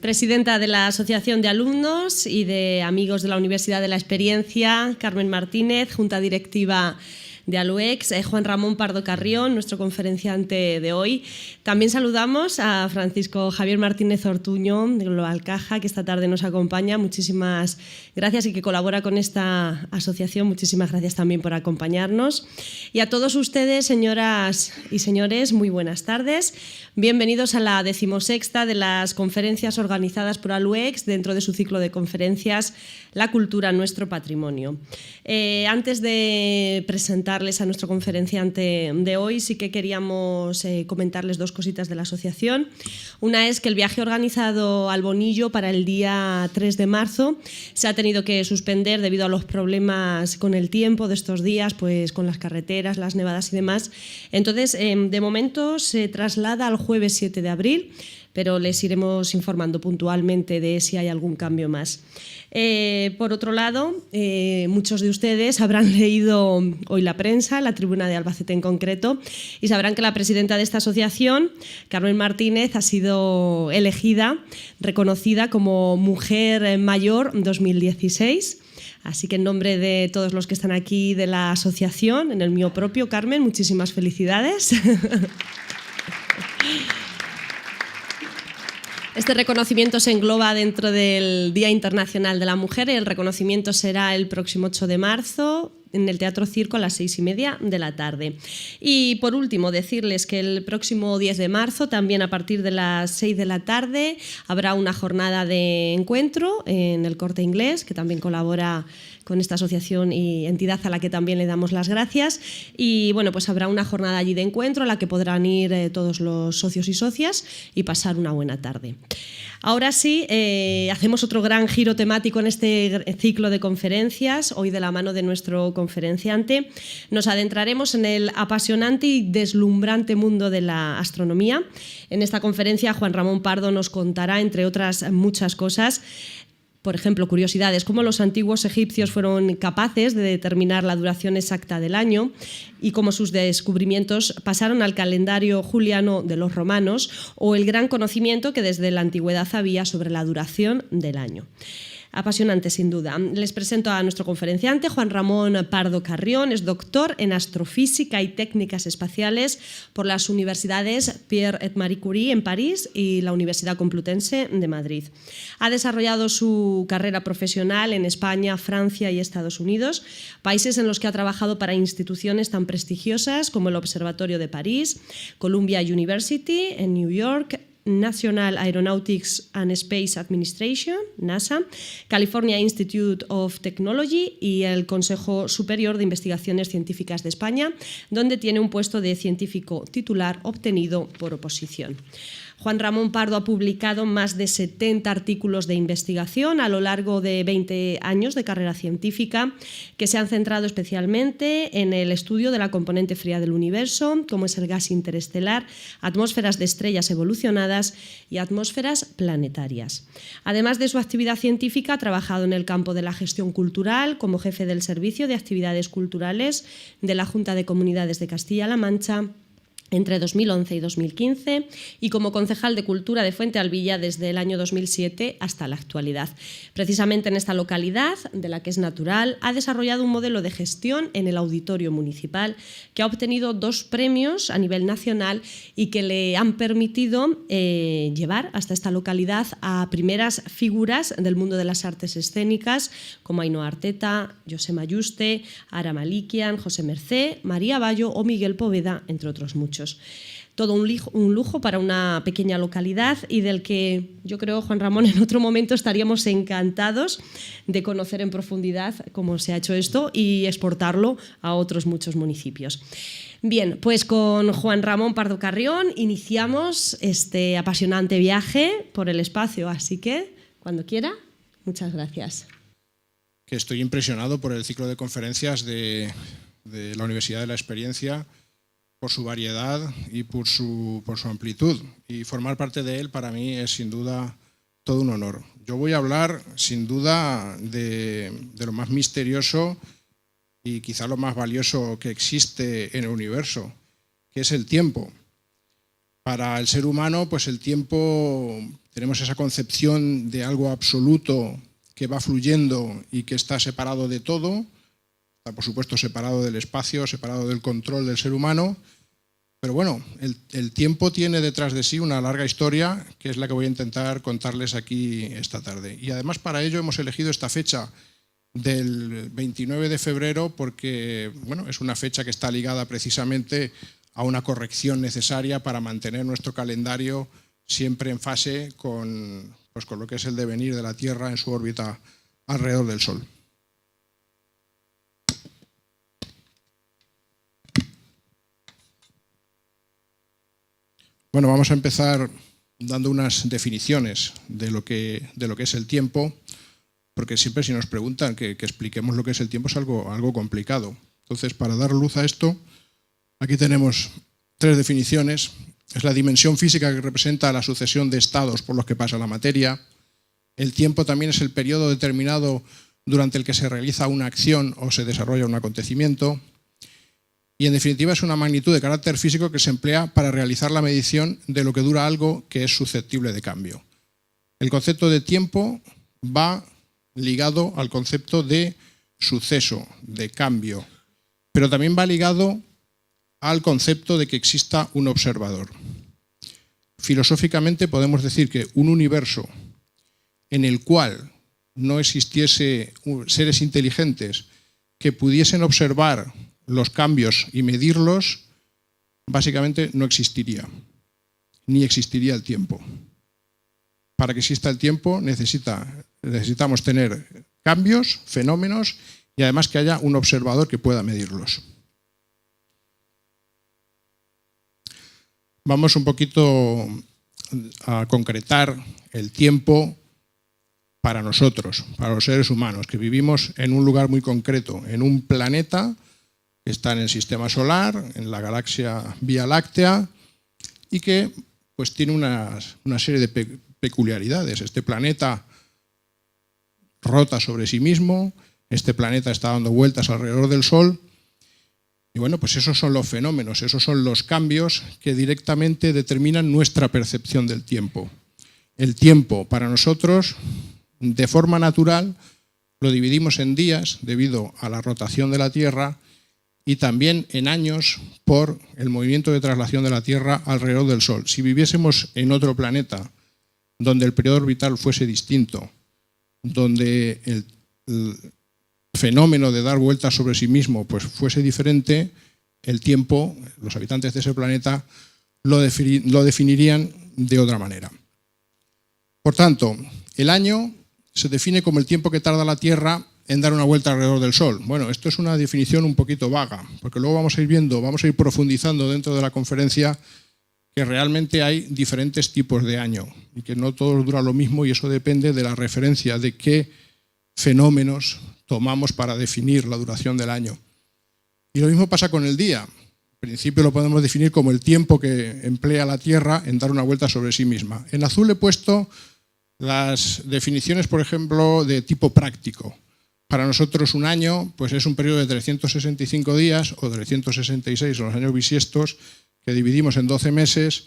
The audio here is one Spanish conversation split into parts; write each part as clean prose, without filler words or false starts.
presidenta de la Asociación de Alumnos y de Amigos de la Universidad de la Experiencia, Carmen Martínez, Junta Directiva de ALUEX, Juan Ramón Pardo Carrión, nuestro conferenciante de hoy. También saludamos a Francisco Javier Martínez Ortuño, de Global Caja, que esta tarde nos acompaña. Muchísimas gracias y que colabora con esta asociación. Muchísimas gracias también por acompañarnos. Y a todos ustedes, señoras y señores, muy buenas tardes. Bienvenidos a la 16ª de las conferencias organizadas por ALUEX dentro de su ciclo de conferencias La cultura, nuestro patrimonio. Antes de presentarles a nuestro conferenciante de hoy, sí que queríamos comentarles dos cositas de la asociación. Una es que el viaje organizado al Bonillo para el día 3 de marzo se ha tenido que suspender debido a los problemas con el tiempo de estos días, pues con las carreteras, las nevadas y demás. Entonces, de momento se traslada al jueves 7 de abril, pero les iremos informando puntualmente de si hay algún cambio más. Por otro lado, muchos de ustedes habrán leído hoy la prensa, la Tribuna de Albacete en concreto, y sabrán que la presidenta de esta asociación, Carmen Martínez, ha sido elegida, reconocida como Mujer Mayor 2016. Así que en nombre de todos los que están aquí de la asociación, en el mío propio, Carmen, muchísimas felicidades. Este reconocimiento se engloba dentro del Día Internacional de la Mujer. El reconocimiento será el próximo 8 de marzo en el Teatro Circo a las 6:30 de la tarde. Y por último, decirles que el próximo 10 de marzo, también a partir de las 6 de la tarde, habrá una jornada de encuentro en el Corte Inglés, que también colabora con esta asociación y entidad a la que también le damos las gracias. Y bueno, pues habrá una jornada allí de encuentro a la que podrán ir todos los socios y socias y pasar una buena tarde. Ahora sí, hacemos otro gran giro temático en este ciclo de conferencias. Hoy, de la mano de nuestro conferenciante, nos adentraremos en el apasionante y deslumbrante mundo de la astronomía. En esta conferencia, Juan Ramón Pardo nos contará, entre otras muchas cosas, por ejemplo, curiosidades, cómo los antiguos egipcios fueron capaces de determinar la duración exacta del año y cómo sus descubrimientos pasaron al calendario juliano de los romanos, o el gran conocimiento que desde la antigüedad había sobre la duración del año. Apasionante, sin duda. Les presento a nuestro conferenciante, Juan Ramón Pardo Carrión. Es doctor en astrofísica y técnicas espaciales por las universidades Pierre et Marie Curie en París y la Universidad Complutense de Madrid. Ha desarrollado su carrera profesional en España, Francia y Estados Unidos, países en los que ha trabajado para instituciones tan prestigiosas como el Observatorio de París, Columbia University en New York, National Aeronautics and Space Administration, NASA, California Institute of Technology y el Consejo Superior de Investigaciones Científicas de España, donde tiene un puesto de científico titular obtenido por oposición. Juan Ramón Pardo ha publicado más de 70 artículos de investigación a lo largo de 20 años de carrera científica, que se han centrado especialmente en el estudio de la componente fría del universo, como es el gas interestelar, atmósferas de estrellas evolucionadas y atmósferas planetarias. Además de su actividad científica, ha trabajado en el campo de la gestión cultural como jefe del Servicio de Actividades Culturales de la Junta de Comunidades de Castilla-La Mancha entre 2011 y 2015 y como concejal de Cultura de Fuentealbilla desde el año 2007 hasta la actualidad. Precisamente en esta localidad, de la que es natural, ha desarrollado un modelo de gestión en el Auditorio Municipal que ha obtenido 2 premios a nivel nacional y que le han permitido llevar hasta esta localidad a primeras figuras del mundo de las artes escénicas como Ainhoa Arteta, José Mayuste, Ara Malikian, José Mercé, María Bayo o Miguel Poveda, entre otros muchos. Todo un lujo para una pequeña localidad y del que yo creo, Juan Ramón, en otro momento estaríamos encantados de conocer en profundidad cómo se ha hecho esto y exportarlo a otros muchos municipios. Bien, pues con Juan Ramón Pardo Carrión iniciamos este apasionante viaje por el espacio, así que, cuando quiera, muchas gracias. Que estoy impresionado por el ciclo de conferencias de la Universidad de la Experiencia, por su variedad y por su amplitud. Y formar parte de él para mí es sin duda todo un honor. Yo voy a hablar sin duda de lo más misterioso y quizá lo más valioso que existe en el universo, que es el tiempo. Para el ser humano, pues el tiempo, tenemos esa concepción de algo absoluto que va fluyendo y que está separado de todo, está por supuesto separado del espacio, separado del control del ser humano, pero bueno, el tiempo tiene detrás de sí una larga historia que es la que voy a intentar contarles aquí esta tarde. Y además para ello hemos elegido esta fecha del 29 de febrero porque bueno, es una fecha que está ligada precisamente a una corrección necesaria para mantener nuestro calendario siempre en fase con lo que es el devenir de la Tierra en su órbita alrededor del Sol. Bueno, vamos a empezar dando unas definiciones de lo que es el tiempo, porque siempre si nos preguntan que expliquemos lo que es el tiempo es algo complicado. Entonces, para dar luz a esto, aquí tenemos 3 definiciones. Es la dimensión física que representa la sucesión de estados por los que pasa la materia. El tiempo también es el periodo determinado durante el que se realiza una acción o se desarrolla un acontecimiento. Y en definitiva es una magnitud de carácter físico que se emplea para realizar la medición de lo que dura algo que es susceptible de cambio. El concepto de tiempo va ligado al concepto de suceso, de cambio, pero también va ligado al concepto de que exista un observador. Filosóficamente podemos decir que un universo en el cual no existiese seres inteligentes que pudiesen observar los cambios y medirlos, básicamente no existiría, ni existiría el tiempo. Para que exista el tiempo necesitamos tener cambios, fenómenos y además que haya un observador que pueda medirlos. Vamos un poquito a concretar el tiempo para nosotros, para los seres humanos, que vivimos en un lugar muy concreto, en un planeta que está en el sistema solar, en la galaxia Vía Láctea, y que pues tiene una serie de peculiaridades. Este planeta rota sobre sí mismo, este planeta está dando vueltas alrededor del Sol, y bueno, pues esos son los fenómenos, esos son los cambios que directamente determinan nuestra percepción del tiempo. El tiempo para nosotros, de forma natural, lo dividimos en días debido a la rotación de la Tierra y también en años por el movimiento de traslación de la Tierra alrededor del Sol. Si viviésemos en otro planeta donde el periodo orbital fuese distinto, donde el fenómeno de dar vueltas sobre sí mismo pues fuese diferente, el tiempo, los habitantes de ese planeta lo definirían de otra manera. Por tanto, el año se define como el tiempo que tarda la Tierra en dar una vuelta alrededor del Sol. Bueno, esto es una definición un poquito vaga, porque luego vamos a ir profundizando dentro de la conferencia que realmente hay diferentes tipos de año y que no todos duran lo mismo y eso depende de la referencia de qué fenómenos tomamos para definir la duración del año. Y lo mismo pasa con el día. En principio lo podemos definir como el tiempo que emplea la Tierra en dar una vuelta sobre sí misma. En azul he puesto las definiciones, por ejemplo, de tipo práctico. Para nosotros un año pues es un periodo de 365 días o 366 en los años bisiestos que dividimos en 12 meses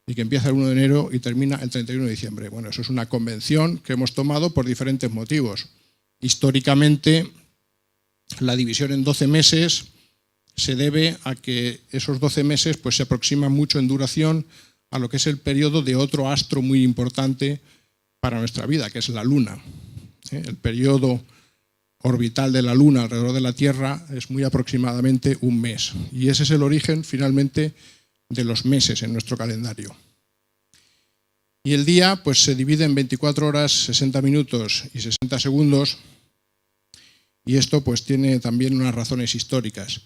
y que empieza el 1 de enero y termina el 31 de diciembre. Bueno, eso es una convención que hemos tomado por diferentes motivos. Históricamente, la división en 12 meses se debe a que esos 12 meses pues, se aproximan mucho en duración a lo que es el periodo de otro astro muy importante para nuestra vida, que es la Luna. El periodo orbital de la Luna alrededor de la Tierra es muy aproximadamente un mes. Y ese es el origen, finalmente, de los meses en nuestro calendario. Y el día pues, se divide en 24 horas, 60 minutos y 60 segundos. Y esto pues, tiene también unas razones históricas.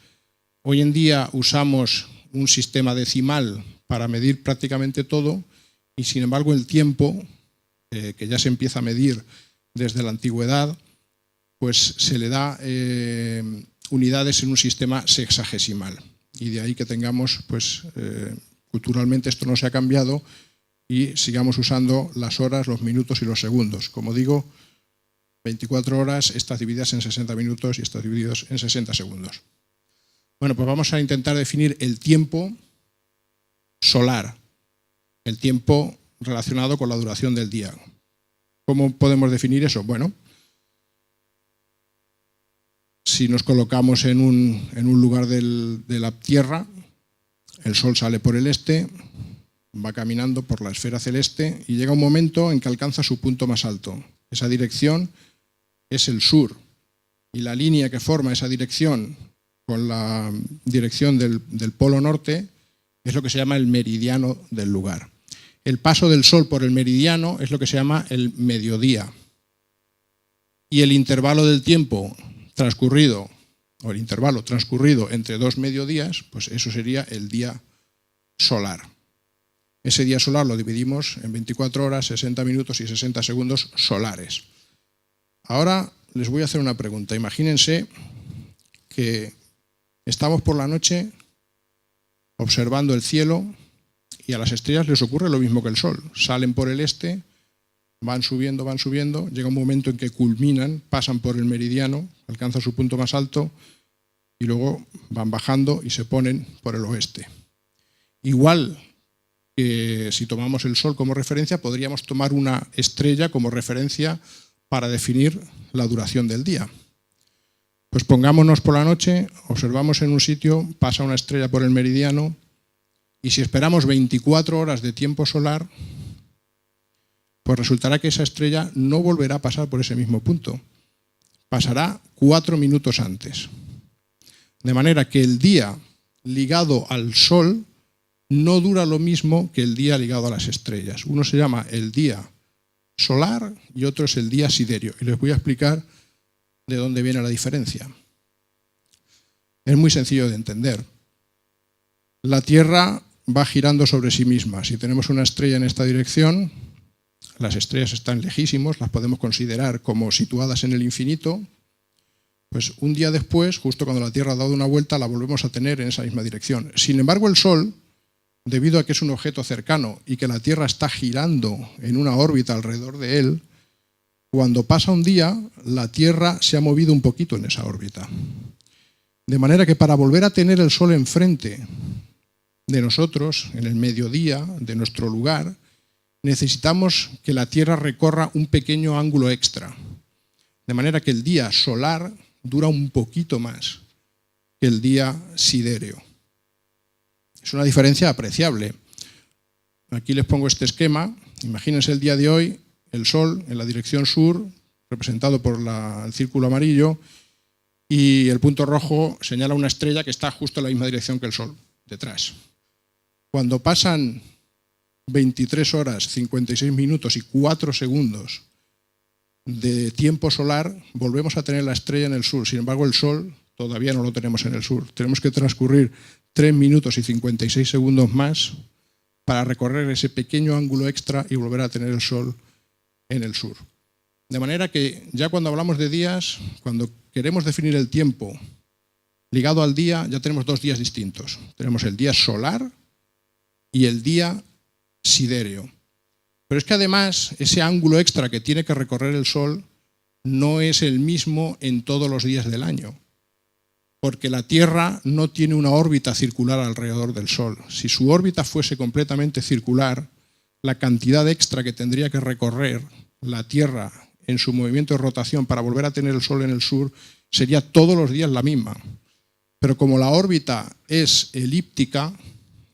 Hoy en día usamos un sistema decimal para medir prácticamente todo y, sin embargo, el tiempo, que ya se empieza a medir desde la antigüedad, pues se le da unidades en un sistema sexagesimal. Y de ahí que tengamos, pues culturalmente esto no se ha cambiado y sigamos usando las horas, los minutos y los segundos. Como digo, 24 horas, estas divididas en 60 minutos y estas divididas en 60 segundos. Bueno, pues vamos a intentar definir el tiempo solar, el tiempo relacionado con la duración del día. ¿Cómo podemos definir eso? Bueno, si nos colocamos en un lugar de la Tierra, el Sol sale por el este, va caminando por la esfera celeste y llega un momento en que alcanza su punto más alto. Esa dirección es el sur, y la línea que forma esa dirección con la dirección del polo norte es lo que se llama el meridiano del lugar. El paso del Sol por el meridiano es lo que se llama el mediodía. Y el intervalo del tiempo transcurrido, o el intervalo transcurrido entre dos mediodías, pues eso sería el día solar. Ese día solar lo dividimos en 24 horas, 60 minutos y 60 segundos solares. Ahora les voy a hacer una pregunta. Imagínense que estamos por la noche observando el cielo y a las estrellas les ocurre lo mismo que el Sol. Salen por el este, van subiendo, llega un momento en que culminan, pasan por el meridiano, alcanzan su punto más alto y luego van bajando y se ponen por el oeste. Igual que si tomamos el Sol como referencia, podríamos tomar una estrella como referencia para definir la duración del día. Pues pongámonos por la noche, observamos en un sitio, pasa una estrella por el meridiano y si esperamos 24 horas de tiempo solar, pues resultará que esa estrella no volverá a pasar por ese mismo punto. Pasará 4 minutos antes. De manera que el día ligado al Sol no dura lo mismo que el día ligado a las estrellas. Uno se llama el día solar y otro es el día siderio. Y les voy a explicar de dónde viene la diferencia. Es muy sencillo de entender. La Tierra va girando sobre sí misma. Si tenemos una estrella en esta dirección, las estrellas están lejísimos, las podemos considerar como situadas en el infinito, pues un día después, justo cuando la Tierra ha dado una vuelta, la volvemos a tener en esa misma dirección. Sin embargo, el Sol, debido a que es un objeto cercano y que la Tierra está girando en una órbita alrededor de él, cuando pasa un día, la Tierra se ha movido un poquito en esa órbita. De manera que para volver a tener el Sol enfrente de nosotros, en el mediodía de nuestro lugar, necesitamos que la Tierra recorra un pequeño ángulo extra. De manera que el día solar dura un poquito más que el día sidéreo. Es una diferencia apreciable. Aquí les pongo este esquema. Imagínense el día de hoy, el Sol en la dirección sur, representado por el círculo amarillo, y el punto rojo señala una estrella que está justo en la misma dirección que el Sol, detrás. Cuando pasan 23 horas, 56 minutos y 4 segundos de tiempo solar, volvemos a tener la estrella en el sur. Sin embargo, el Sol todavía no lo tenemos en el sur. Tenemos que transcurrir 3 minutos y 56 segundos más para recorrer ese pequeño ángulo extra y volver a tener el Sol en el sur. De manera que ya cuando hablamos de días, cuando queremos definir el tiempo ligado al día, ya tenemos dos días distintos. Tenemos el día solar y el día sidéreo. Pero es que además ese ángulo extra que tiene que recorrer el Sol no es el mismo en todos los días del año, porque la Tierra no tiene una órbita circular alrededor del Sol. Si su órbita fuese completamente circular, la cantidad extra que tendría que recorrer la Tierra en su movimiento de rotación para volver a tener el Sol en el sur sería todos los días la misma. Pero como la órbita es elíptica,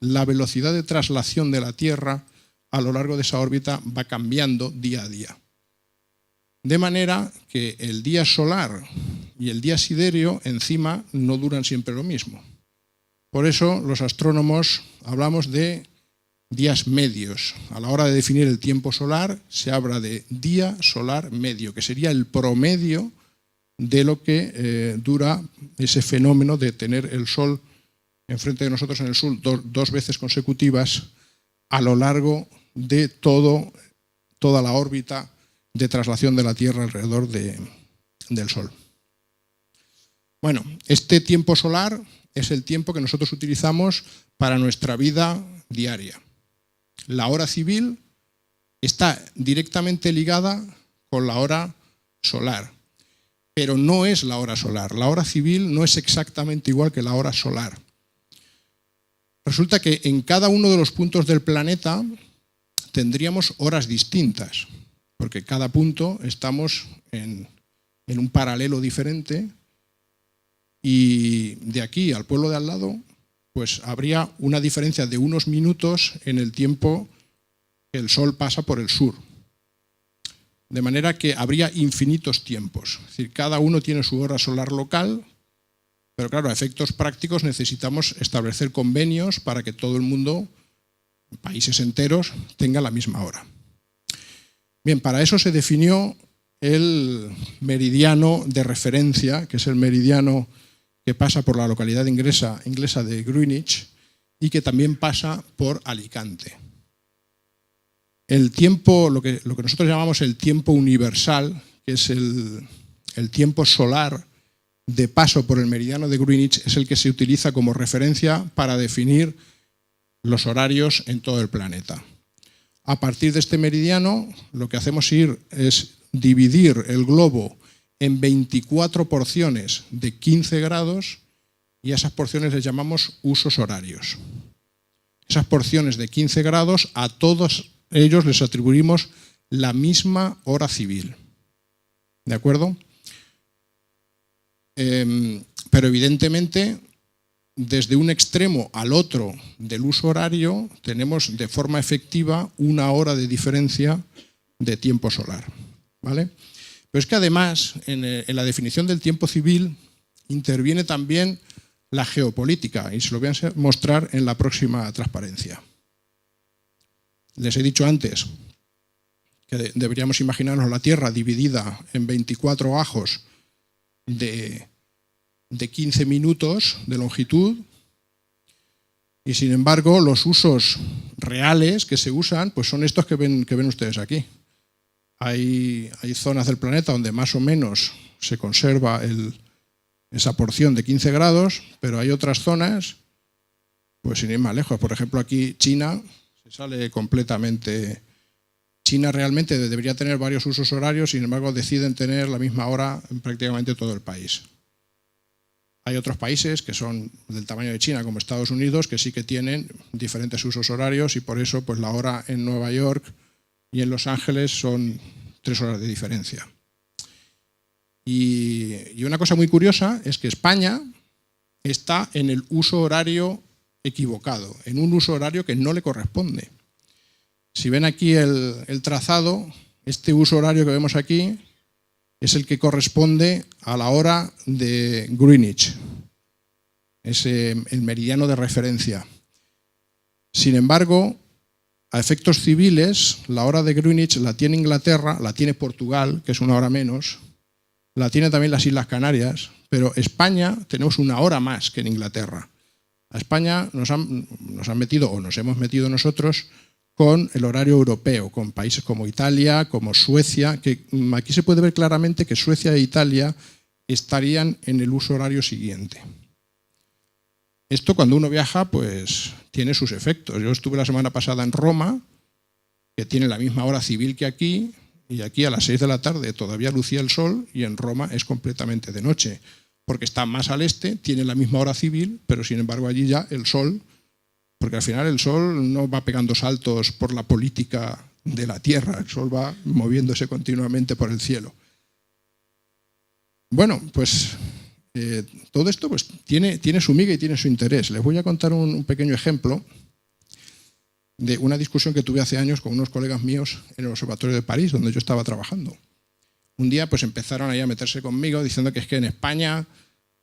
la velocidad de traslación de la Tierra a lo largo de esa órbita va cambiando día a día. De manera que el día solar y el día sidéreo encima no duran siempre lo mismo. Por eso los astrónomos hablamos de días medios. A la hora de definir el tiempo solar se habla de día solar medio, que sería el promedio de lo que dura ese fenómeno de tener el Sol enfrente de nosotros en el sur dos veces consecutivas a lo largo de toda la órbita de traslación de la Tierra alrededor del Sol. Bueno, este tiempo solar es el tiempo que nosotros utilizamos para nuestra vida diaria. La hora civil está directamente ligada con la hora solar, pero no es la hora solar. La hora civil no es exactamente igual que la hora solar. Resulta que en cada uno de los puntos del planeta tendríamos horas distintas, porque cada punto estamos en un paralelo diferente y de aquí al pueblo de al lado pues habría una diferencia de unos minutos en el tiempo que el Sol pasa por el sur. De manera que habría infinitos tiempos. Es decir, cada uno tiene su hora solar local, pero claro, a efectos prácticos necesitamos establecer convenios para que todo el mundo, países enteros, tenga la misma hora. Bien, para eso se definió el meridiano de referencia, que es el meridiano que pasa por la localidad inglesa de Greenwich y que también pasa por Alicante. El tiempo, lo que nosotros llamamos el tiempo universal, que es el tiempo solar de paso por el meridiano de Greenwich, es el que se utiliza como referencia para definir los horarios en todo el planeta. A partir de este meridiano, lo que hacemos es dividir el globo en 24 porciones de 15 grados y a esas porciones les llamamos usos horarios. Esas porciones de 15 grados a todos ellos les atribuimos la misma hora civil. ¿De acuerdo? Pero evidentemente, desde un extremo al otro del uso horario, tenemos de forma efectiva una hora de diferencia de tiempo solar. ¿Vale? Pero es que además, en la definición del tiempo civil, interviene también la geopolítica, y se lo voy a mostrar en la próxima transparencia. Les he dicho antes que deberíamos imaginarnos la Tierra dividida en 24 ajos de 15 minutos de longitud y sin embargo los usos reales que se usan pues son estos que ven ustedes aquí. Hay zonas del planeta donde más o menos se conserva esa porción de 15 grados, pero hay otras zonas, pues sin ir más lejos. Por ejemplo, aquí China se sale completamente. China realmente debería tener varios usos horarios, sin embargo deciden tener la misma hora en prácticamente todo el país. Hay otros países que son del tamaño de China, como Estados Unidos, que sí que tienen diferentes usos horarios y por eso pues, la hora en Nueva York y en Los Ángeles son 3 horas de diferencia. Y una cosa muy curiosa es que España está en el uso horario equivocado, en un uso horario que no le corresponde. Si ven aquí el trazado, este uso horario que vemos aquí es el que corresponde a la hora de Greenwich, es el meridiano de referencia. Sin embargo, a efectos civiles, la hora de Greenwich la tiene Inglaterra, la tiene Portugal, que es una hora menos, la tiene también las Islas Canarias, pero España tenemos una hora más que en Inglaterra. A España nos han metido, o nos hemos metido nosotros, con el horario europeo, con países como Italia, como Suecia, que aquí se puede ver claramente que Suecia e Italia estarían en el uso horario siguiente. Esto cuando uno viaja, pues tiene sus efectos. Yo estuve la semana pasada en Roma, que tiene la misma hora civil que aquí, y aquí a las 6 de la tarde todavía lucía el sol, y en Roma es completamente de noche, porque está más al este, tiene la misma hora civil, pero sin embargo allí ya el sol, porque al final el sol no va pegando saltos por la política de la Tierra, el sol va moviéndose continuamente por el cielo. Bueno, pues todo esto pues, tiene su miga y tiene su interés. Les voy a contar un pequeño ejemplo de una discusión que tuve hace años con unos colegas míos en el Observatorio de París, donde yo estaba trabajando. Un día pues empezaron ahí a meterse conmigo diciendo que es que en España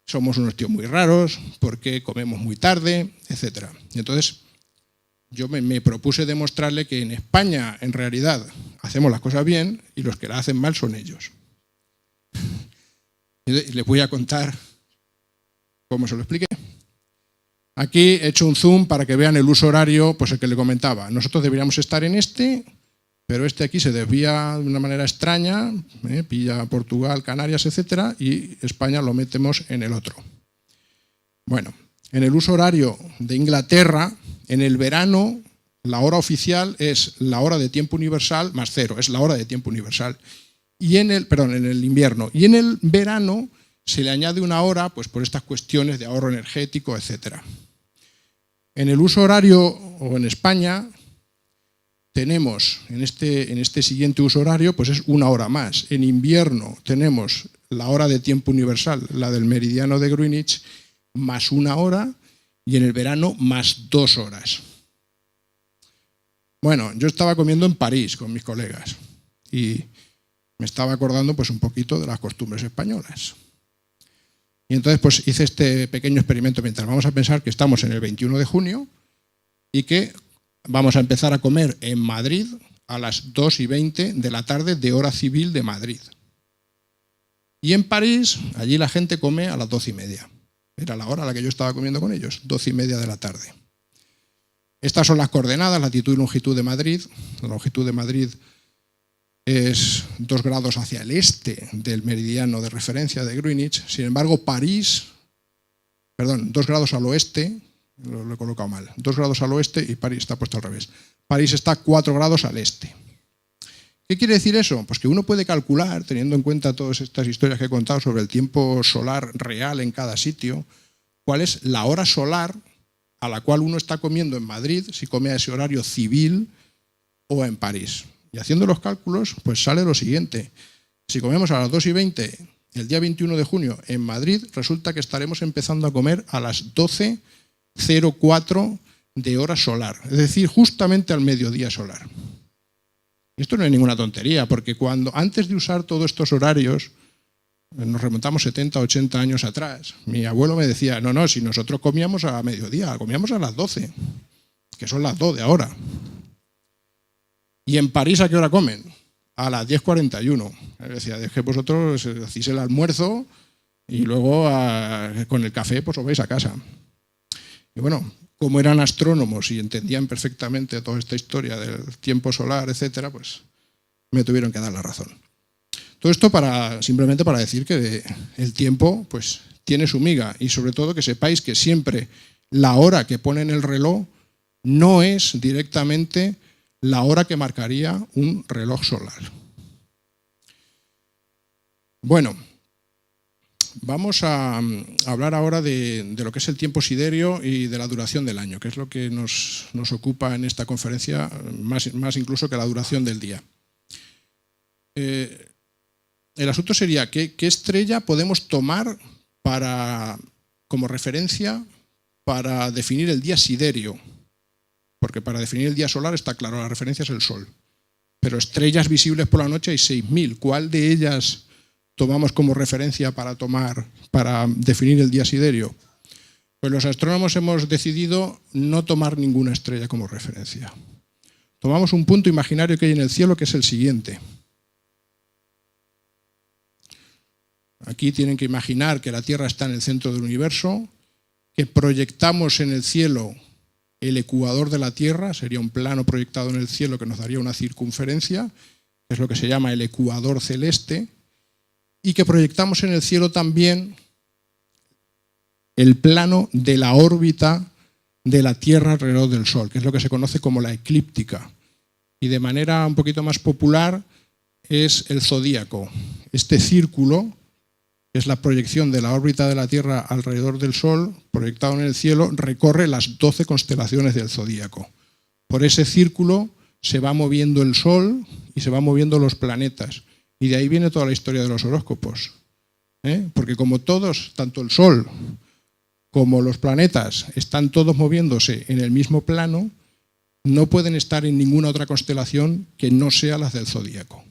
somos unos tíos muy raros, porque comemos muy tarde, etc. Y entonces yo me propuse demostrarle que en España en realidad hacemos las cosas bien y los que las hacen mal son ellos. Y les voy a contar cómo se lo expliqué. Aquí he hecho un zoom para que vean el uso horario, pues el que le comentaba. Nosotros deberíamos estar en este, pero este aquí se desvía de una manera extraña, pilla Portugal, Canarias, etcétera, y España lo metemos en el otro. Bueno, en el uso horario de Inglaterra, en el verano, la hora oficial es la hora de tiempo universal más 0, es la hora de tiempo universal. Y en el invierno. Y en el verano se le añade una hora, pues por estas cuestiones de ahorro energético, etcétera. En el uso horario, o en España, tenemos en este siguiente uso horario, pues es 1 hora más. En invierno tenemos la hora de tiempo universal, la del meridiano de Greenwich, más 1 hora, y en el verano más 2 horas. Bueno, yo estaba comiendo en París con mis colegas y me estaba acordando pues un poquito de las costumbres españolas. Y entonces pues hice este pequeño experimento mental. Vamos a pensar que estamos en el 21 de junio y que vamos a empezar a comer en Madrid a las 2:20 de la tarde de hora civil de Madrid. Y en París, allí la gente come a las 12:30. Era la hora a la que yo estaba comiendo con ellos, 12:30 de la tarde. Estas son las coordenadas, latitud y longitud de Madrid. La longitud de Madrid es 2 grados hacia el este del meridiano de referencia de Greenwich. Sin embargo, 2 grados al oeste, lo he colocado mal, 2 grados al oeste y París está puesto al revés. París está 4 grados al este. ¿Qué quiere decir eso? Pues que uno puede calcular, teniendo en cuenta todas estas historias que he contado sobre el tiempo solar real en cada sitio, cuál es la hora solar a la cual uno está comiendo en Madrid, si come a ese horario civil o en París. Y haciendo los cálculos, pues sale lo siguiente. Si comemos a las 2:20 el día 21 de junio en Madrid, resulta que estaremos empezando a comer a las 12:04 de hora solar, es decir, justamente al mediodía solar. Esto no es ninguna tontería, porque antes de usar todos estos horarios, nos remontamos 70, 80 años atrás, mi abuelo me decía, no, si nosotros comíamos a mediodía, comíamos a las 12, que son las 2 de ahora. ¿Y en París a qué hora comen? A las 10:41. Me decía, es que vosotros hacéis el almuerzo y luego con el café pues os vais a casa. Y bueno, como eran astrónomos y entendían perfectamente toda esta historia del tiempo solar, etcétera, pues me tuvieron que dar la razón. Todo esto simplemente para decir que el tiempo pues tiene su miga y sobre todo que sepáis que siempre la hora que pone en el reloj no es directamente la hora que marcaría un reloj solar. Bueno, vamos a hablar ahora de lo que es el tiempo siderio y de la duración del año, que es lo que nos ocupa en esta conferencia, más incluso que la duración del día. El asunto sería, ¿qué estrella podemos tomar como referencia para definir el día siderio? Porque para definir el día solar está claro, la referencia es el Sol. Pero estrellas visibles por la noche hay 6.000. ¿Cuál de ellas tomamos como referencia para definir el día siderio? Pues los astrónomos hemos decidido no tomar ninguna estrella como referencia. Tomamos un punto imaginario que hay en el cielo, que es el siguiente. Aquí tienen que imaginar que la Tierra está en el centro del universo, que proyectamos en el cielo el ecuador de la Tierra, sería un plano proyectado en el cielo que nos daría una circunferencia, que es lo que se llama el ecuador celeste, y que proyectamos en el cielo también el plano de la órbita de la Tierra alrededor del Sol, que es lo que se conoce como la eclíptica. Y de manera un poquito más popular es el zodíaco. Este círculo es la proyección de la órbita de la Tierra alrededor del Sol, proyectado en el cielo, recorre las 12 constelaciones del zodíaco. Por ese círculo se va moviendo el Sol y se van moviendo los planetas. Y de ahí viene toda la historia de los horóscopos. Porque como todos, tanto el Sol como los planetas, están todos moviéndose en el mismo plano, no pueden estar en ninguna otra constelación que no sea las del zodíaco.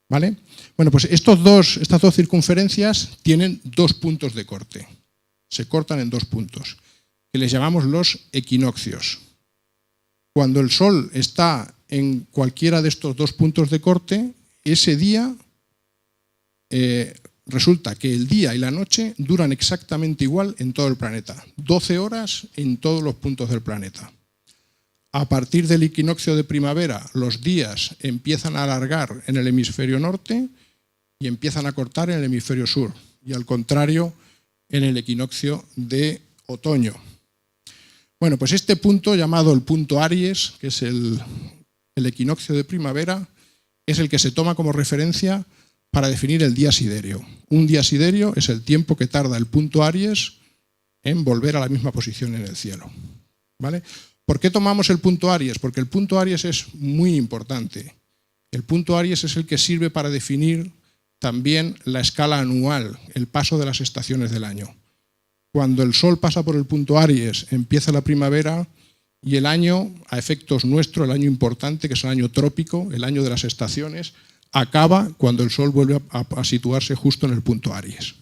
¿Vale? Bueno, pues estas dos circunferencias tienen 2 puntos de corte. Se cortan en 2 puntos, que les llamamos los equinoccios. Cuando el Sol está en cualquiera de estos 2 puntos de corte, ese día resulta que el día y la noche duran exactamente igual en todo el planeta. 12 horas en todos los puntos del planeta. A partir del equinoccio de primavera, los días empiezan a alargar en el hemisferio norte y empiezan a cortar en el hemisferio sur. Y al contrario, en el equinoccio de otoño. Bueno, pues este punto, llamado el punto Aries, que es el equinoccio de primavera, es el que se toma como referencia para definir el día siderio. Un día siderio es el tiempo que tarda el punto Aries en volver a la misma posición en el cielo. ¿Vale? ¿Por qué tomamos el punto Aries? Porque el punto Aries es muy importante. El punto Aries es el que sirve para definir también la escala anual, el paso de las estaciones del año. Cuando el Sol pasa por el punto Aries, empieza la primavera y el año, a efectos nuestros, el año importante, que es el año trópico, el año de las estaciones, acaba cuando el Sol vuelve a situarse justo en el punto Aries.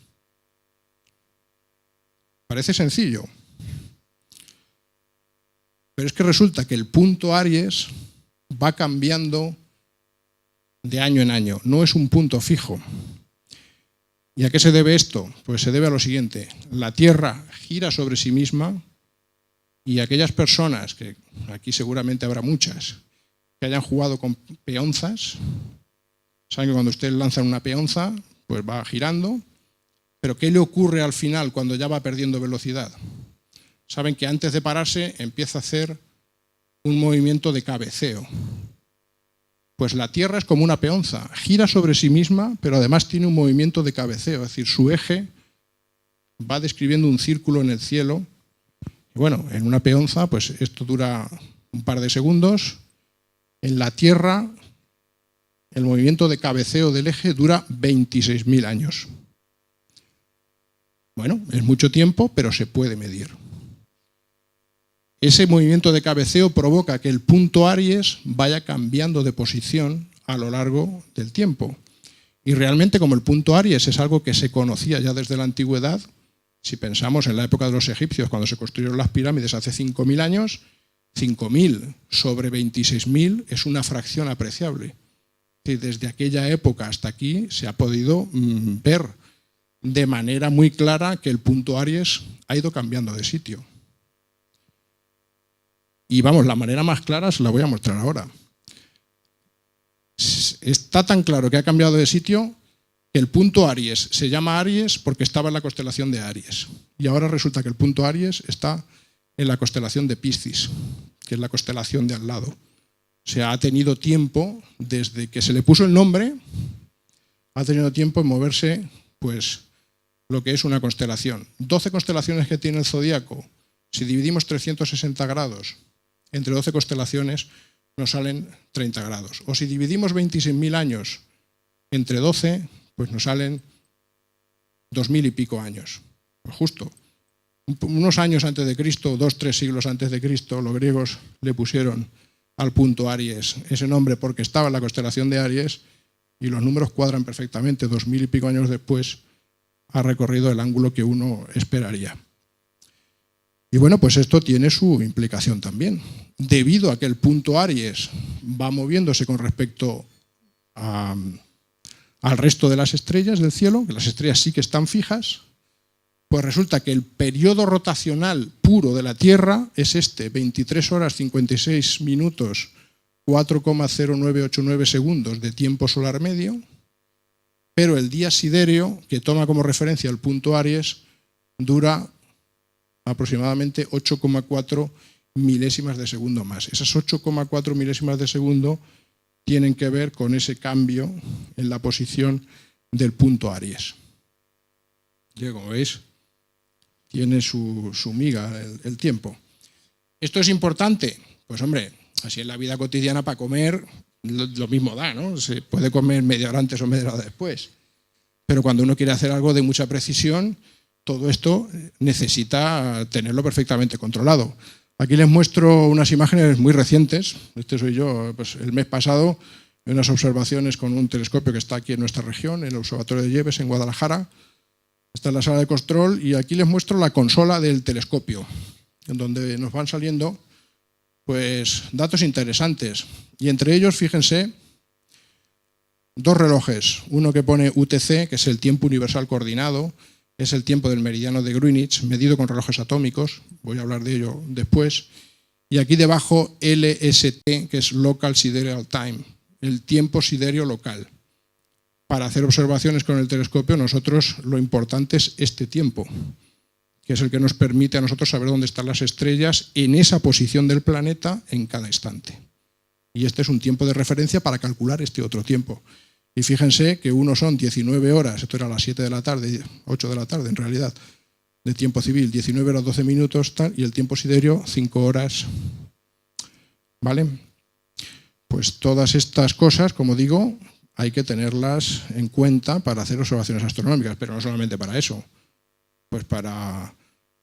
Parece sencillo, pero es que resulta que el punto Aries va cambiando de año en año, no es un punto fijo. ¿Y a qué se debe esto? Pues se debe a lo siguiente: la Tierra gira sobre sí misma y aquellas personas, que aquí seguramente habrá muchas, que hayan jugado con peonzas, saben que cuando usted lanza una peonza, pues va girando, pero ¿qué le ocurre al final cuando ya va perdiendo velocidad? Saben que antes de pararse empieza a hacer un movimiento de cabeceo. Pues la Tierra es como una peonza, gira sobre sí misma, pero además tiene un movimiento de cabeceo, es decir, su eje va describiendo un círculo en el cielo. Y bueno, en una peonza, pues esto dura un par de segundos. En la Tierra, el movimiento de cabeceo del eje dura 26.000 años. Bueno, es mucho tiempo, pero se puede medir. Ese movimiento de cabeceo provoca que el punto Aries vaya cambiando de posición a lo largo del tiempo. Y realmente, como el punto Aries es algo que se conocía ya desde la antigüedad, si pensamos en la época de los egipcios, cuando se construyeron las pirámides hace 5.000 años, 5.000 sobre 26.000 es una fracción apreciable. Y desde aquella época hasta aquí se ha podido ver de manera muy clara que el punto Aries ha ido cambiando de sitio. Y vamos, la manera más clara se la voy a mostrar ahora. Está tan claro que ha cambiado de sitio que el punto Aries se llama Aries porque estaba en la constelación de Aries. Y ahora resulta que el punto Aries está en la constelación de Piscis, que es la constelación de al lado. O sea, ha tenido tiempo, desde que se le puso el nombre, ha tenido tiempo en moverse, pues, lo que es una constelación. 12 constelaciones que tiene el zodíaco, si dividimos 360 grados entre 12 constelaciones, nos salen 30 grados. O si dividimos 26.000 años entre 12, pues nos salen 2.000 y pico años. Pues justo. Unos años antes de Cristo, 2-3 siglos antes de Cristo, los griegos le pusieron al punto Aries ese nombre porque estaba en la constelación de Aries y los números cuadran perfectamente. 2.000 y pico años después ha recorrido el ángulo que uno esperaría. Y bueno, pues esto tiene su implicación también. Debido a que el punto Aries va moviéndose con respecto al resto de las estrellas del cielo, que las estrellas sí que están fijas, pues resulta que el periodo rotacional puro de la Tierra es 23 horas 56 minutos 4,0989 segundos de tiempo solar medio, pero el día siderio, que toma como referencia el punto Aries, dura aproximadamente 8,4 milésimas de segundo más. Esas 8,4 milésimas de segundo tienen que ver con ese cambio en la posición del punto Aries. Y como veis, tiene su miga el tiempo. ¿Esto es importante? Pues hombre, así en la vida cotidiana para comer lo mismo da, ¿no? Se puede comer media hora antes o media hora después. Pero cuando uno quiere hacer algo de mucha precisión, todo esto necesita tenerlo perfectamente controlado. Aquí les muestro unas imágenes muy recientes. Este soy yo, pues el mes pasado, en unas observaciones con un telescopio que está aquí en nuestra región, en el Observatorio de Lleves, en Guadalajara. Está en la sala de control y aquí les muestro la consola del telescopio, en donde nos van saliendo pues datos interesantes. Y entre ellos, fíjense, dos relojes. Uno que pone UTC, que es el tiempo universal coordinado, es el tiempo del meridiano de Greenwich, medido con relojes atómicos, voy a hablar de ello después. Y aquí debajo LST, que es Local Sidereal Time, el tiempo siderio local. Para hacer observaciones con el telescopio, nosotros lo importante es este tiempo, que es el que nos permite a nosotros saber dónde están las estrellas en esa posición del planeta en cada instante. Y este es un tiempo de referencia para calcular este otro tiempo. Y fíjense que uno son 19 horas, esto era a las 7 de la tarde, 8 de la tarde en realidad, de tiempo civil, 19 horas 12 minutos, tal, y el tiempo siderio 5 horas ¿vale? Pues todas estas cosas, como digo, hay que tenerlas en cuenta para hacer observaciones astronómicas, pero no solamente para eso, pues para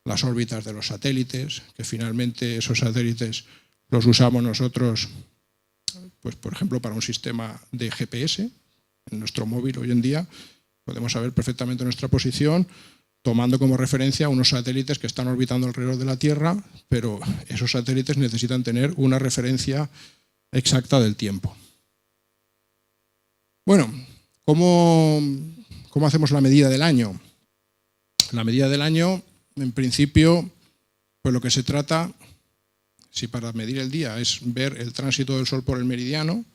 las órbitas de los satélites, que finalmente esos satélites los usamos nosotros, pues por ejemplo, para un sistema de GPS. En nuestro móvil hoy en día podemos saber perfectamente nuestra posición tomando como referencia unos satélites que están orbitando alrededor de la Tierra, pero esos satélites necesitan tener una referencia exacta del tiempo. Bueno, ¿cómo hacemos la medida del año? La medida del año, en principio, pues lo que se trata, si para medir el día es ver el tránsito del Sol por el meridiano,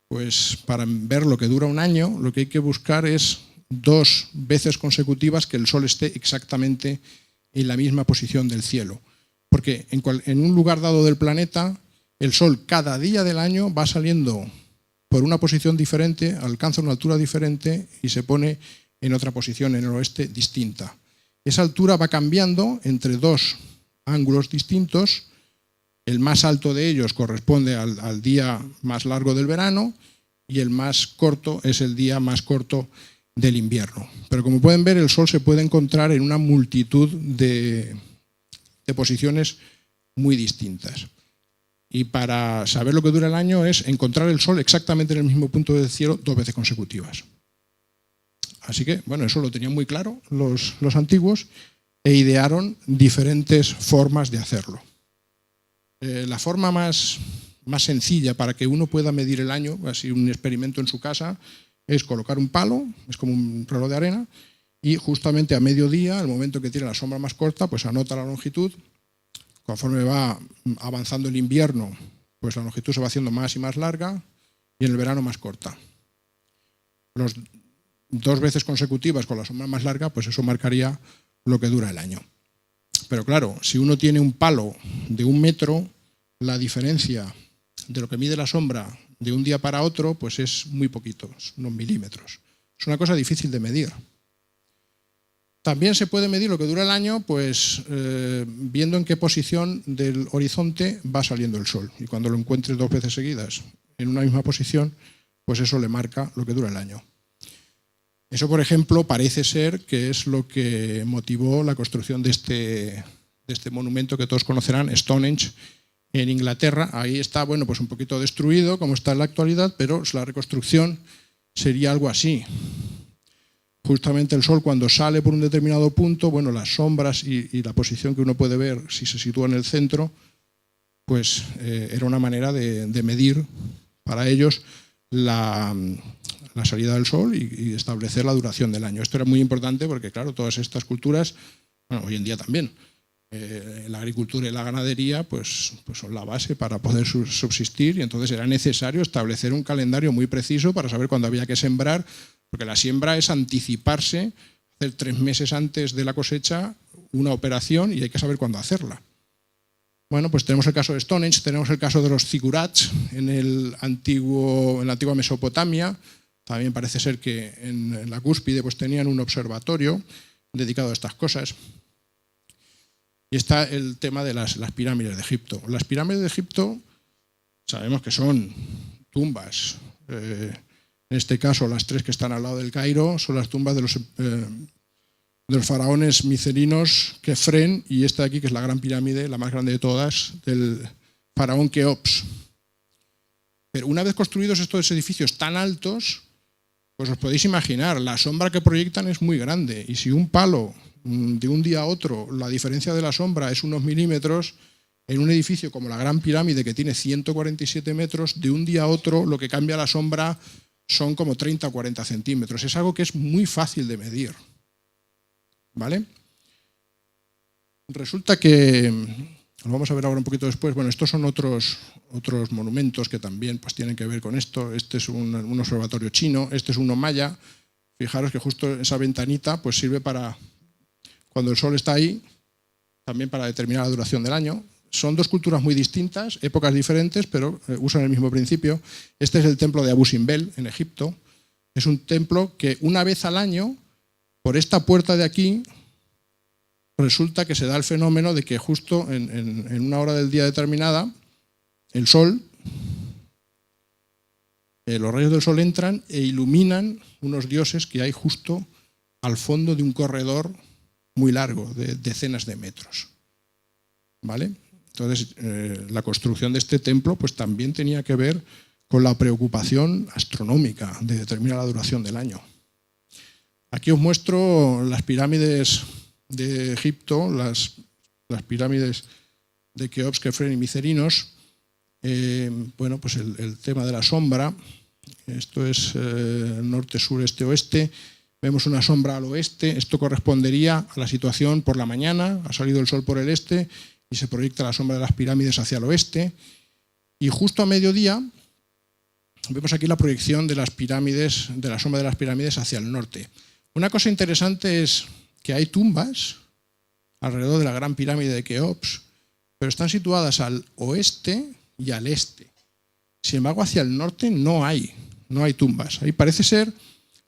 pues para ver lo que dura un año, lo que hay que buscar es 2 veces consecutivas que el Sol esté exactamente en la misma posición del cielo. Porque en un lugar dado del planeta, el Sol cada día del año va saliendo por una posición diferente, alcanza una altura diferente y se pone en otra posición, en el oeste, distinta. Esa altura va cambiando entre 2 ángulos distintos. El más alto de ellos corresponde al día más largo del verano y el más corto es el día más corto del invierno. Pero como pueden ver, el Sol se puede encontrar en una multitud de posiciones muy distintas. Y para saber lo que dura el año es encontrar el Sol exactamente en el mismo punto del cielo 2 veces consecutivas. Así que, bueno, eso lo tenían muy claro los antiguos e idearon diferentes formas de hacerlo. La forma más sencilla para que uno pueda medir el año, así un experimento en su casa, es colocar un palo, es como un reloj de arena, y justamente a mediodía, al momento que tiene la sombra más corta, pues anota la longitud. Conforme va avanzando el invierno, pues la longitud se va haciendo más y más larga, y en el verano más corta. 2 veces consecutivas con la sombra más larga, pues eso marcaría lo que dura el año. Pero claro, si uno tiene un palo de 1 metro, la diferencia de lo que mide la sombra de un día para otro, pues es muy poquito, unos milímetros. Es una cosa difícil de medir. También se puede medir lo que dura el año, pues viendo en qué posición del horizonte va saliendo el Sol. Y cuando lo encuentre 2 veces seguidas en una misma posición, pues eso le marca lo que dura el año. Eso, por ejemplo, parece ser que es lo que motivó la construcción de este monumento que todos conocerán, Stonehenge, en Inglaterra. Ahí está, bueno, pues un poquito destruido, como está en la actualidad, pero la reconstrucción sería algo así. Justamente el Sol, cuando sale por un determinado punto, bueno, las sombras y la posición que uno puede ver si se sitúa en el centro, pues era una manera de medir para ellos la salida del Sol y establecer la duración del año. Esto era muy importante porque, claro, todas estas culturas, bueno, hoy en día también, la agricultura y la ganadería pues son la base para poder subsistir, y entonces era necesario establecer un calendario muy preciso para saber cuándo había que sembrar, porque la siembra es anticiparse, hacer 3 meses antes de la cosecha una operación y hay que saber cuándo hacerla. Bueno, pues tenemos el caso de Stonehenge, tenemos el caso de los zigurats en la antigua Mesopotamia. También parece ser que en la cúspide pues tenían un observatorio dedicado a estas cosas. Y está el tema de las pirámides de Egipto. Las pirámides de Egipto sabemos que son tumbas. En este caso, las 3 que están al lado del Cairo son las tumbas de los faraones miceninos Kefren, y esta de aquí, que es la gran pirámide, la más grande de todas, del faraón Keops. Pero una vez construidos estos edificios tan altos, pues os podéis imaginar, la sombra que proyectan es muy grande, y si un palo de un día a otro, la diferencia de la sombra es unos milímetros, en un edificio como la Gran Pirámide, que tiene 147 metros, de un día a otro lo que cambia la sombra son como 30 o 40 centímetros. Es algo que es muy fácil de medir. ¿Vale? Resulta que, lo vamos a ver ahora un poquito después, bueno, estos son otros monumentos que también pues tienen que ver con esto. Este es un observatorio chino, este es uno maya. Fijaros que justo esa ventanita pues sirve para, cuando el Sol está ahí, también para determinar la duración del año. Son 2 culturas muy distintas, épocas diferentes, pero usan el mismo principio. Este es el templo de Abu Simbel, en Egipto. Es un templo que una vez al año, por esta puerta de aquí, resulta que se da el fenómeno de que justo en una hora del día determinada, el sol, los rayos del sol entran e iluminan unos dioses que hay justo al fondo de un corredor muy largo, de decenas de metros. ¿Vale? Entonces, la construcción de este templo pues, también tenía que ver con la preocupación astronómica de determinar la duración del año. Aquí os muestro las pirámides de Egipto, las pirámides de Keops, Kefren y Micerinos. Bueno, pues el tema de la sombra. Esto es norte, sur, este, oeste. Vemos una sombra al oeste. Esto correspondería a la situación por la mañana. Ha salido el sol por el este y se proyecta la sombra de las pirámides hacia el oeste. Y justo a mediodía vemos aquí la proyección de las pirámides, de la sombra de las pirámides hacia el norte. Una cosa interesante es que hay tumbas alrededor de la gran pirámide de Keops, pero están situadas al oeste y al este. Sin embargo, hacia el norte no hay tumbas. Ahí parece ser,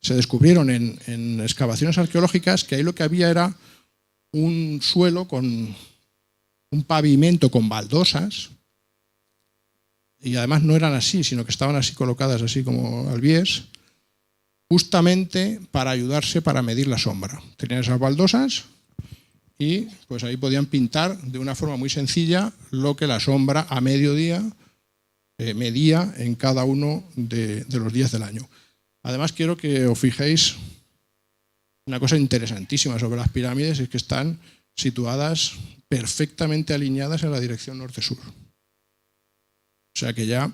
se descubrieron en excavaciones arqueológicas que ahí lo que había era un suelo con un pavimento con baldosas, y además no eran así, sino que estaban así colocadas así como al bies, justamente para ayudarse para medir la sombra. Tenían esas baldosas y pues ahí podían pintar de una forma muy sencilla lo que la sombra a mediodía medía en cada uno de los días del año. Además quiero que os fijéis una cosa interesantísima sobre las pirámides, es que están situadas perfectamente alineadas en la dirección norte-sur. O sea que ya